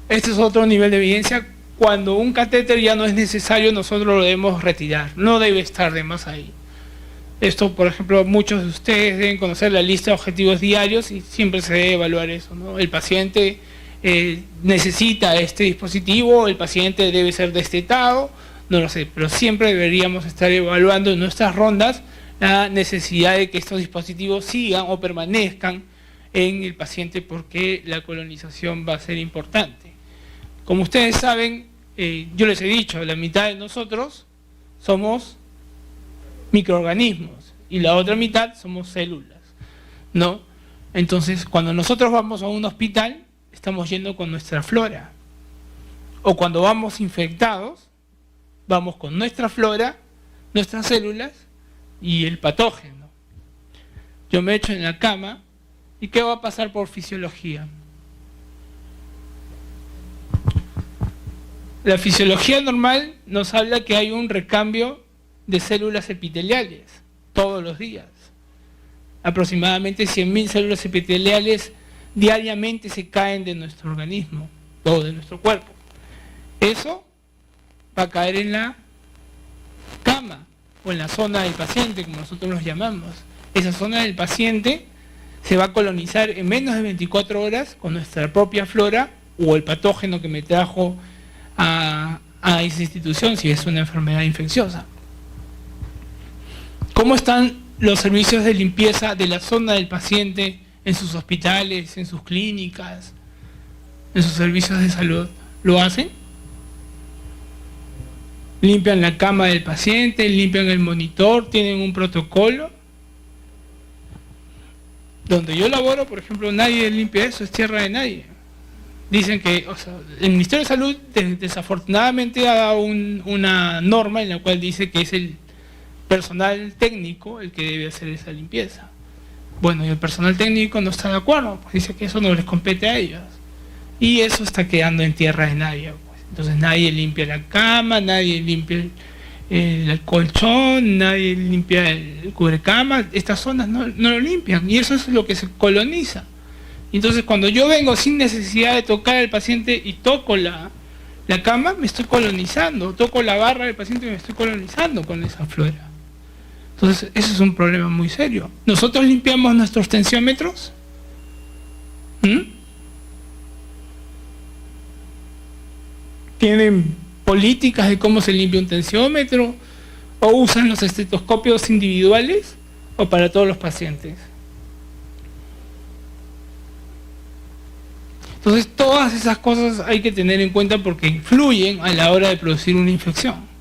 Este es otro nivel de evidencia. Cuando un catéter ya no es necesario, nosotros lo debemos retirar. No debe estar de más ahí. Esto, por ejemplo, muchos de ustedes deben conocer la lista de objetivos diarios y siempre se debe evaluar eso, ¿no? El paciente necesita este dispositivo, el paciente debe ser destetado, no lo sé, pero siempre deberíamos estar evaluando en nuestras rondas la necesidad de que estos dispositivos sigan o permanezcan en el paciente, porque la colonización va a ser importante. Como ustedes saben, yo les he dicho, la mitad de nosotros somos microorganismos y la otra mitad somos células, ¿no? Entonces, cuando nosotros vamos a un hospital, estamos yendo con nuestra flora. O cuando vamos infectados, vamos con nuestra flora, nuestras células y el patógeno. Yo me echo en la cama, ¿y qué va a pasar por fisiología? La fisiología normal nos habla que hay un recambio de células epiteliales todos los días. Aproximadamente 100.000 células epiteliales diariamente se caen de nuestro organismo o de nuestro cuerpo. Eso va a caer en la cama o en la zona del paciente, como nosotros los llamamos. Esa zona del paciente se va a colonizar en menos de 24 horas con nuestra propia flora o el patógeno que me trajo a esa institución, si es una enfermedad infecciosa. ¿Cómo están los servicios de limpieza de la zona del paciente en sus hospitales, en sus clínicas, en sus servicios de salud? ¿Lo hacen? ¿Limpian la cama del paciente? ¿Limpian el monitor? ¿Tienen un protocolo? Donde yo laboro, por ejemplo, nadie limpia eso, es tierra de nadie. Dicen que, o sea, el Ministerio de Salud desafortunadamente ha dado una norma en la cual dice que es el personal técnico el que debe hacer esa limpieza. Bueno, y el personal técnico no está de acuerdo, pues dice que eso no les compete a ellos. Y eso está quedando en tierra de nadie, pues. Entonces nadie limpia la cama, nadie limpia el colchón, nadie limpia el cubrecama, estas zonas no lo limpian, y eso es lo que se coloniza. Entonces cuando yo vengo sin necesidad de tocar al paciente y toco la cama, me estoy colonizando, toco la barra del paciente y me estoy colonizando con esa flora. Entonces ese es un problema muy serio. ¿Nosotros limpiamos nuestros tensiómetros? ¿Tienen políticas de cómo se limpia un tensiómetro? ¿O usan los estetoscopios individuales o para todos los pacientes? Entonces todas esas cosas hay que tener en cuenta porque influyen a la hora de producir una infección.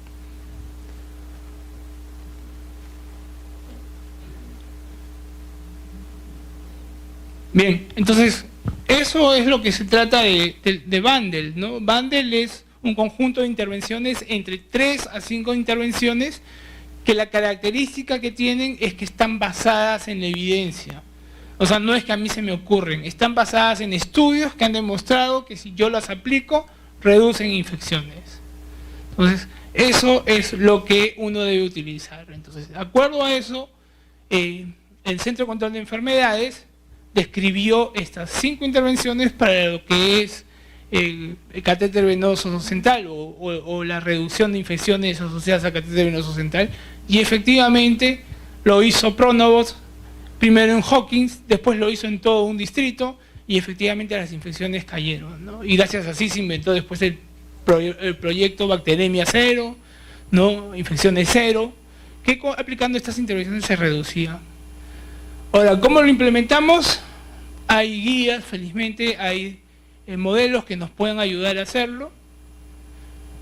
Bien, entonces eso es lo que se trata de bundle, ¿no? Bundle es un conjunto de intervenciones entre 3 a 5 intervenciones que la característica que tienen es que están basadas en la evidencia. O sea, no es que a mí se me ocurren, están basadas en estudios que han demostrado que si yo las aplico, reducen infecciones. Entonces, eso es lo que uno debe utilizar. Entonces, de acuerdo a eso, el Centro de Control de Enfermedades describió estas 5 intervenciones para lo que es el catéter venoso central o la reducción de infecciones asociadas al catéter venoso central, y efectivamente lo hizo Pronovost, primero en Hawkins, después lo hizo en todo un distrito, y efectivamente las infecciones cayeron, ¿no? Y gracias a así se inventó después el proyecto Bacteremia Cero, ¿no? Infecciones cero, que aplicando estas intervenciones se reducía. Ahora, ¿cómo lo implementamos? Hay guías, felizmente, hay modelos que nos pueden ayudar a hacerlo.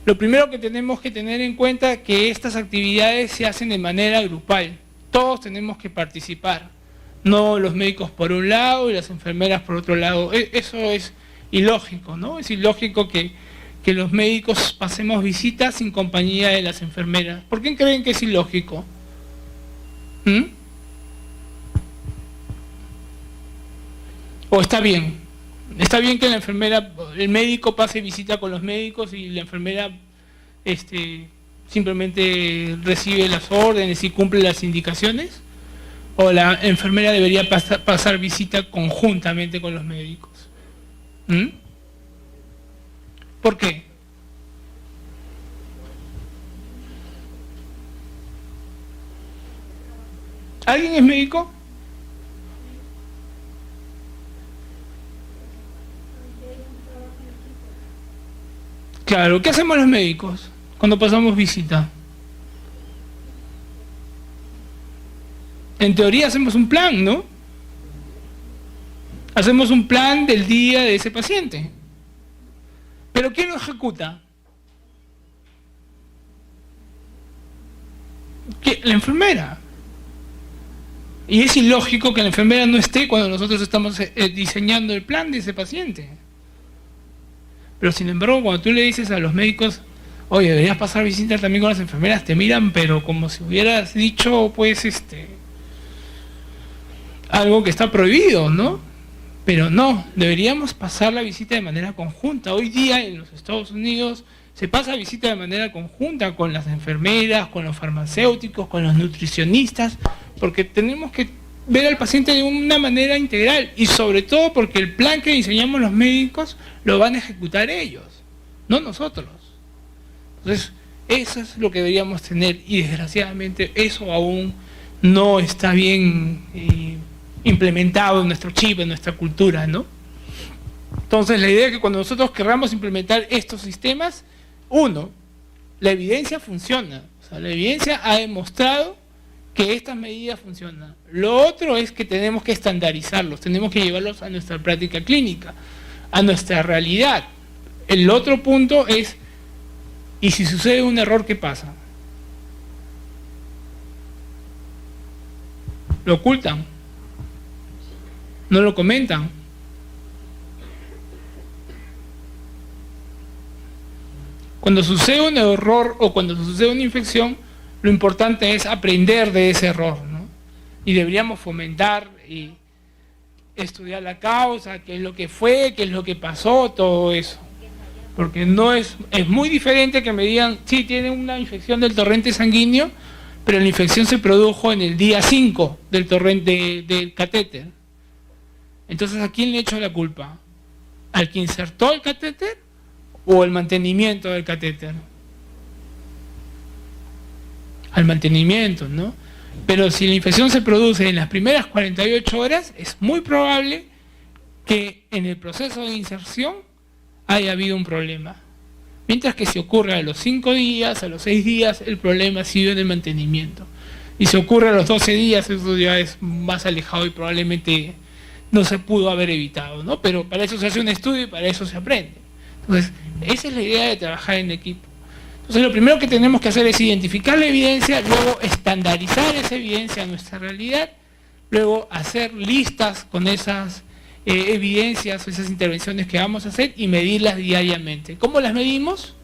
Lo primero que tenemos que tener en cuenta es que estas actividades se hacen de manera grupal. Todos tenemos que participar. No los médicos por un lado y las enfermeras por otro lado. Eso es ilógico, ¿no? Es ilógico que los médicos pasemos visitas sin compañía de las enfermeras. ¿Por qué creen que es ilógico? ¿O está bien? Está bien que el médico pase visita con los médicos y la enfermera simplemente recibe las órdenes y cumple las indicaciones, o la enfermera debería pasar visita conjuntamente con los médicos. ¿Por qué? ¿Alguien es médico? Claro, ¿qué hacemos los médicos cuando pasamos visita? En teoría hacemos un plan, ¿no? Hacemos un plan del día de ese paciente. ¿Pero quién lo ejecuta? La enfermera. Y es ilógico que la enfermera no esté cuando nosotros estamos diseñando el plan de ese paciente. Pero sin embargo, cuando tú le dices a los médicos, oye, deberías pasar visita también con las enfermeras, te miran, pero como si hubieras dicho, pues, algo que está prohibido, ¿no? Pero no, deberíamos pasar la visita de manera conjunta. Hoy día en los Estados Unidos se pasa visita de manera conjunta con las enfermeras, con los farmacéuticos, con los nutricionistas, porque tenemos que ver al paciente de una manera integral, y sobre todo porque el plan que diseñamos los médicos lo van a ejecutar ellos, no nosotros. Entonces, eso es lo que deberíamos tener, y desgraciadamente eso aún no está bien implementado en nuestro chip, en nuestra cultura, ¿no? Entonces, la idea es que cuando nosotros querramos implementar estos sistemas, uno, la evidencia funciona, o sea, la evidencia ha demostrado que estas medidas funcionan. Lo otro es que tenemos que estandarizarlos, tenemos que llevarlos a nuestra práctica clínica, a nuestra realidad. El otro punto es, ¿y si sucede un error, qué pasa? ¿Lo ocultan? ¿No lo comentan? Cuando sucede un error o cuando sucede una infección, Lo importante es aprender de ese error, ¿no? Y deberíamos fomentar y estudiar la causa, qué es lo que fue, qué es lo que pasó, todo eso. Porque no es muy diferente que me digan, sí, tiene una infección del torrente sanguíneo, pero la infección se produjo en el día 5 del torrente del catéter. Entonces, ¿a quién le echo la culpa? ¿Al que insertó el catéter o el mantenimiento del catéter? Al mantenimiento, ¿no? Pero si la infección se produce en las primeras 48 horas, es muy probable que en el proceso de inserción haya habido un problema. Mientras que si ocurre a los 5 días, a los 6 días, el problema ha sido en el mantenimiento. Y si ocurre a los 12 días, eso ya es más alejado y probablemente no se pudo haber evitado, ¿no? Pero para eso se hace un estudio y para eso se aprende. Entonces, esa es la idea de trabajar en equipo. Entonces, lo primero que tenemos que hacer es identificar la evidencia, luego estandarizar esa evidencia a nuestra realidad, luego hacer listas con esas evidencias o esas intervenciones que vamos a hacer y medirlas diariamente. ¿Cómo las medimos?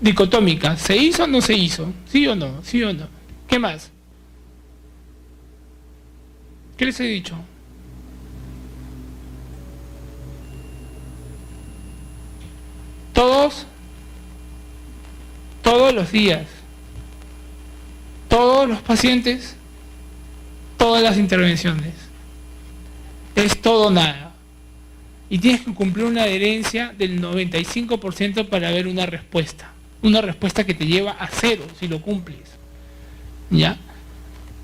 Dicotómica, ¿se hizo o no se hizo? ¿Sí o no? ¿Sí o no? ¿Qué más? ¿Qué les he dicho? Todos los días, todos los pacientes, todas las intervenciones. Es todo o nada. Y tienes que cumplir una adherencia del 95% para ver una respuesta. Una respuesta que te lleva a 0 si lo cumples. ¿Ya?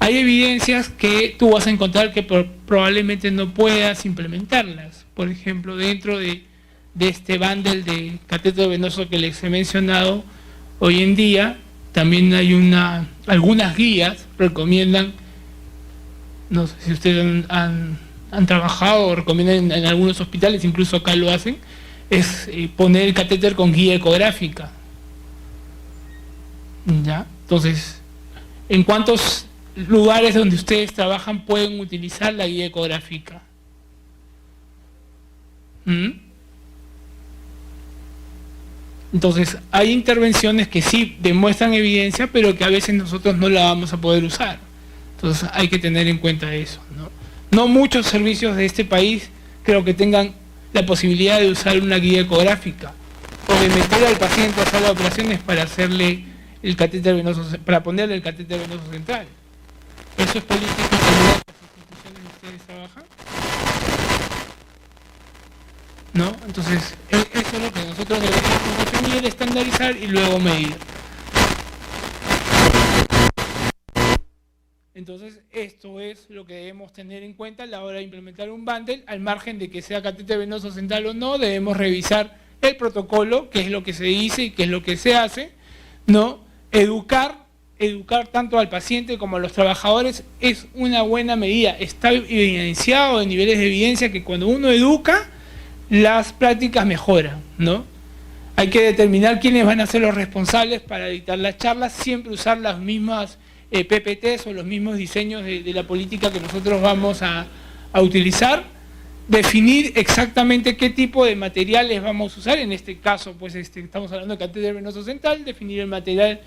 Hay evidencias que tú vas a encontrar que probablemente no puedas implementarlas. Por ejemplo, dentro de este bundle de catéter venoso que les he mencionado, hoy en día también hay algunas guías recomiendan, no sé si ustedes han trabajado o recomiendan en algunos hospitales, incluso acá lo hacen, es poner el catéter con guía ecográfica. ¿Ya? Entonces, ¿en cuántos lugares donde ustedes trabajan pueden utilizar la guía ecográfica? Entonces, hay intervenciones que sí demuestran evidencia, pero que a veces nosotros no la vamos a poder usar. Entonces, hay que tener en cuenta eso, ¿no? No muchos servicios de este país creo que tengan la posibilidad de usar una guía ecográfica o de meter al paciente a sala de operaciones para hacerle el catéter venoso, para ponerle el catéter venoso central. ¿Eso es política en las instituciones donde ustedes trabajan? ¿No? Entonces, eso es lo que nosotros debemos definir, estandarizar y luego medir. Entonces, esto es lo que debemos tener en cuenta a la hora de implementar un bundle. Al margen de que sea catéter venoso central o no, debemos revisar el protocolo, qué es lo que se dice y qué es lo que se hace, ¿no? Educar tanto al paciente como a los trabajadores es una buena medida. Está evidenciado en niveles de evidencia que cuando uno educa, las prácticas mejoran, ¿no? Hay que determinar quiénes van a ser los responsables para dictar las charlas, siempre usar las mismas PPTs o los mismos diseños de la política que nosotros vamos a utilizar, definir exactamente qué tipo de materiales vamos a usar, en este caso pues estamos hablando de catéter venoso central, definir el material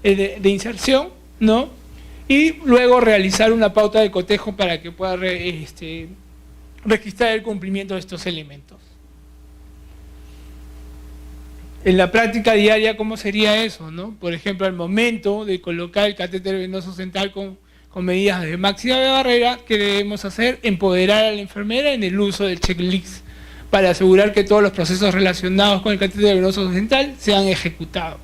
de inserción, ¿no? Y luego realizar una pauta de cotejo para que pueda registrar el cumplimiento de estos elementos. En la práctica diaria, ¿cómo sería eso, no? Por ejemplo, al momento de colocar el catéter venoso central con medidas de máxima barrera, ¿qué debemos hacer? Empoderar a la enfermera en el uso del checklist para asegurar que todos los procesos relacionados con el catéter venoso central sean ejecutados.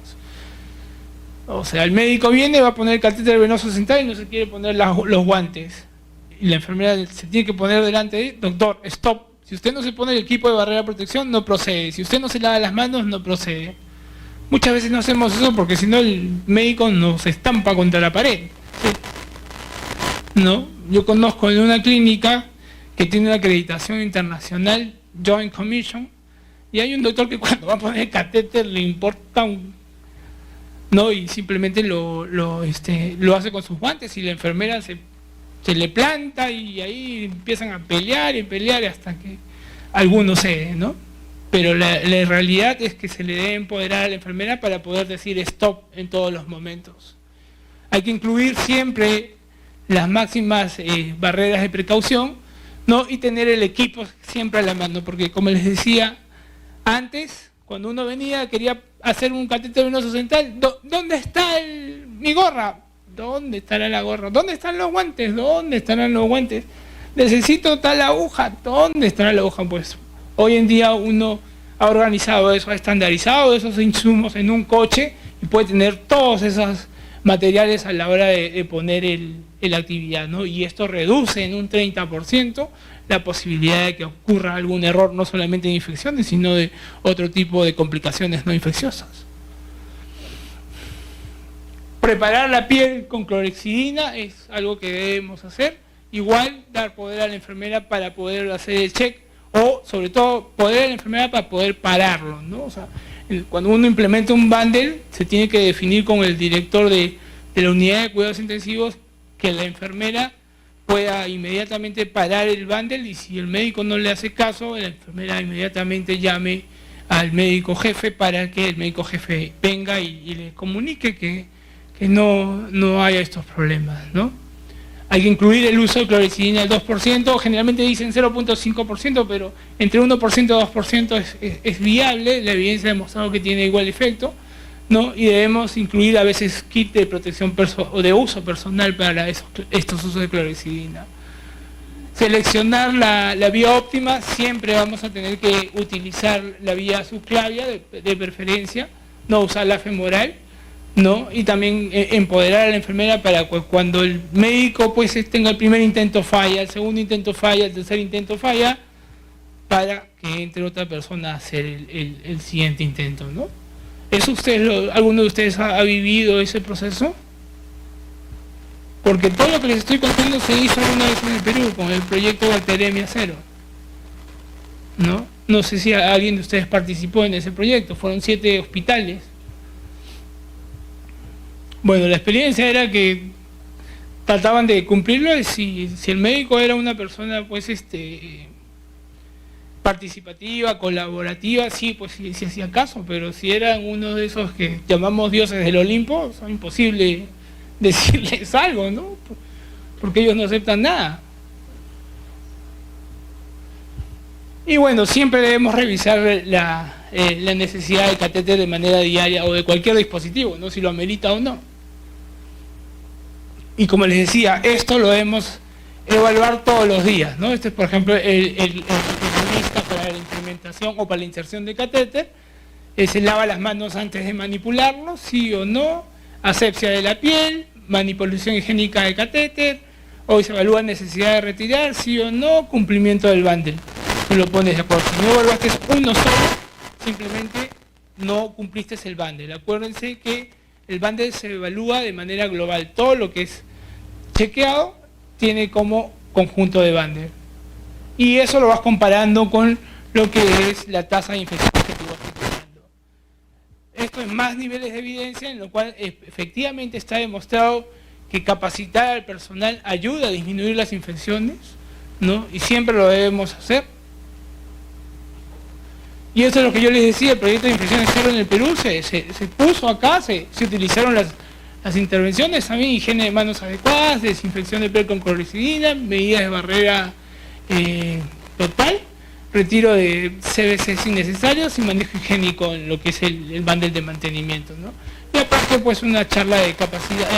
O sea, el médico viene, va a poner el catéter venoso central y no se quiere poner los guantes. Y la enfermera se tiene que poner delante de, doctor, stop. Si usted no se pone el equipo de barrera de protección, no procede. Si usted no se lava las manos, no procede. Muchas veces no hacemos eso porque si no el médico nos estampa contra la pared. ¿Sí? ¿No? Yo conozco de una clínica que tiene una acreditación internacional, Joint Commission, y hay un doctor que cuando va a poner el catéter le importa ¿no? Y simplemente lo hace con sus guantes y la enfermera se le planta y ahí empiezan a pelear y pelear hasta que alguno cede, ¿no? pero la realidad es que se le debe empoderar a la enfermera para poder decir stop en todos los momentos. Hay que incluir siempre las máximas barreras de precaución, ¿no? Y tener el equipo siempre a la mano, porque como les decía antes, cuando uno venía, quería hacer un catéter venoso central, ¿dónde está mi gorra? ¿Dónde estará la gorra? ¿Dónde están los guantes? ¿Dónde estarán los guantes? Necesito tal aguja, ¿dónde estará la aguja? Pues hoy en día uno ha organizado eso, ha estandarizado esos insumos en un coche y puede tener todos esos materiales a la hora de poner la actividad, ¿no? Y esto reduce en un 30% la posibilidad de que ocurra algún error, no solamente de infecciones, sino de otro tipo de complicaciones no infecciosas. Preparar la piel con clorhexidina es algo que debemos hacer. Igual dar poder a la enfermera para poder hacer el check, o sobre todo poder a la enfermera para poder pararlo, ¿no? O sea, cuando uno implementa un bundle, se tiene que definir con el director de la unidad de cuidados intensivos que la enfermera pueda inmediatamente parar el bundle, y si el médico no le hace caso, la enfermera inmediatamente llame al médico jefe para que el médico jefe venga y le comunique que no haya estos problemas, ¿no? Hay que incluir el uso de clorhexidina al 2%, generalmente dicen 0.5%, pero entre 1% y 2% es viable, la evidencia ha demostrado que tiene igual efecto, ¿no? Y debemos incluir a veces kit de protección o de uso personal para estos usos de clorhexidina. Seleccionar la vía óptima, siempre vamos a tener que utilizar la vía subclavia de preferencia, no usar la femoral, ¿no? Y también empoderar a la enfermera para que cuando el médico pues tenga el primer intento falla, el segundo intento falla, el tercer intento falla, para que entre otra persona a hacer el siguiente intento, ¿no? ¿Eso alguno de ustedes ha vivido ese proceso? Porque todo lo que les estoy contando se hizo alguna vez en el Perú con el proyecto Bacteremia Cero, ¿no? No sé si alguien de ustedes participó en ese proyecto, fueron 7 hospitales. Bueno, la experiencia era que trataban de cumplirlo, y si el médico era una persona pues participativa, colaborativa, sí, pues sí hacía caso, pero si eran uno de esos que llamamos dioses del Olimpo, es imposible decirles algo, ¿no? Porque ellos no aceptan nada. Y bueno, siempre debemos revisar la necesidad de catéter de manera diaria o de cualquier dispositivo, ¿no? Si lo amerita o no. Y como les decía, esto lo debemos evaluar todos los días, ¿no? Este es, por ejemplo, el lista para la implementación o para la inserción de catéter. Se lava las manos antes de manipularlo, sí o no. Asepsia de la piel, manipulación higiénica de catéter. Hoy se evalúa necesidad de retirar, sí o no. Cumplimiento del bundle. Tú lo pones de acuerdo. Si no evaluaste uno solo, simplemente no cumpliste el bundle. Acuérdense que el bundle se evalúa de manera global. Todo lo que es chequeado tiene como conjunto de bundle. Y eso lo vas comparando con lo que es la tasa de infección que tú vas comparando. Esto es más niveles de evidencia, en lo cual efectivamente está demostrado que capacitar al personal ayuda a disminuir las infecciones, ¿no? Y siempre lo debemos hacer. Y eso es lo que yo les decía, el proyecto de infecciones cero en el Perú se puso acá, se utilizaron las intervenciones, también higiene de manos adecuadas, desinfección de piel con clorhexidina, medidas de barrera total, retiro de CBCs innecesarios y manejo higiénico en lo que es el bundle de mantenimiento, ¿no? Y aparte pues una charla de capacidad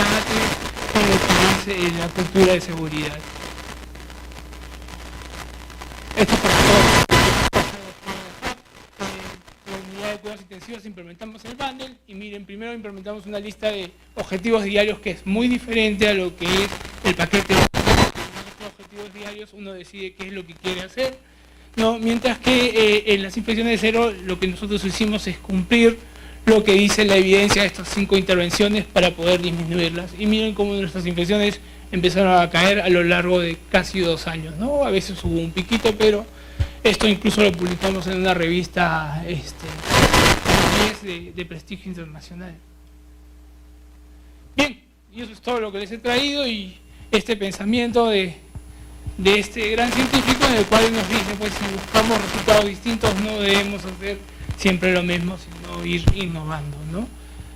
con lo que es la cultura de seguridad. Esto es por todo. De cuidados intensivos implementamos el bundle y miren, primero implementamos una lista de objetivos diarios que es muy diferente a lo que es el paquete de objetivos diarios. Uno decide qué es lo que quiere hacer, ¿no? Mientras que en las infecciones de cero lo que nosotros hicimos es cumplir lo que dice la evidencia de estas 5 intervenciones para poder disminuirlas. Y miren cómo nuestras infecciones empezaron a caer a lo largo de casi 2 años, ¿no? A veces hubo un piquito, pero esto incluso lo publicamos en una revista de prestigio internacional. Bien, y eso es todo lo que les he traído, y este pensamiento de de este gran científico, en el cual nos dice, pues si buscamos resultados distintos no debemos hacer siempre lo mismo, sino ir innovando, ¿no?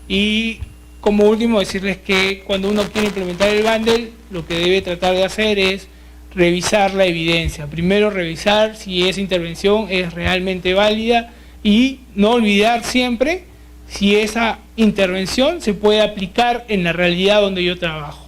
Y como último decirles que cuando uno quiere implementar el bundle, lo que debe tratar de hacer es revisar la evidencia. Primero revisar si esa intervención es realmente válida y no olvidar siempre si esa intervención se puede aplicar en la realidad donde yo trabajo.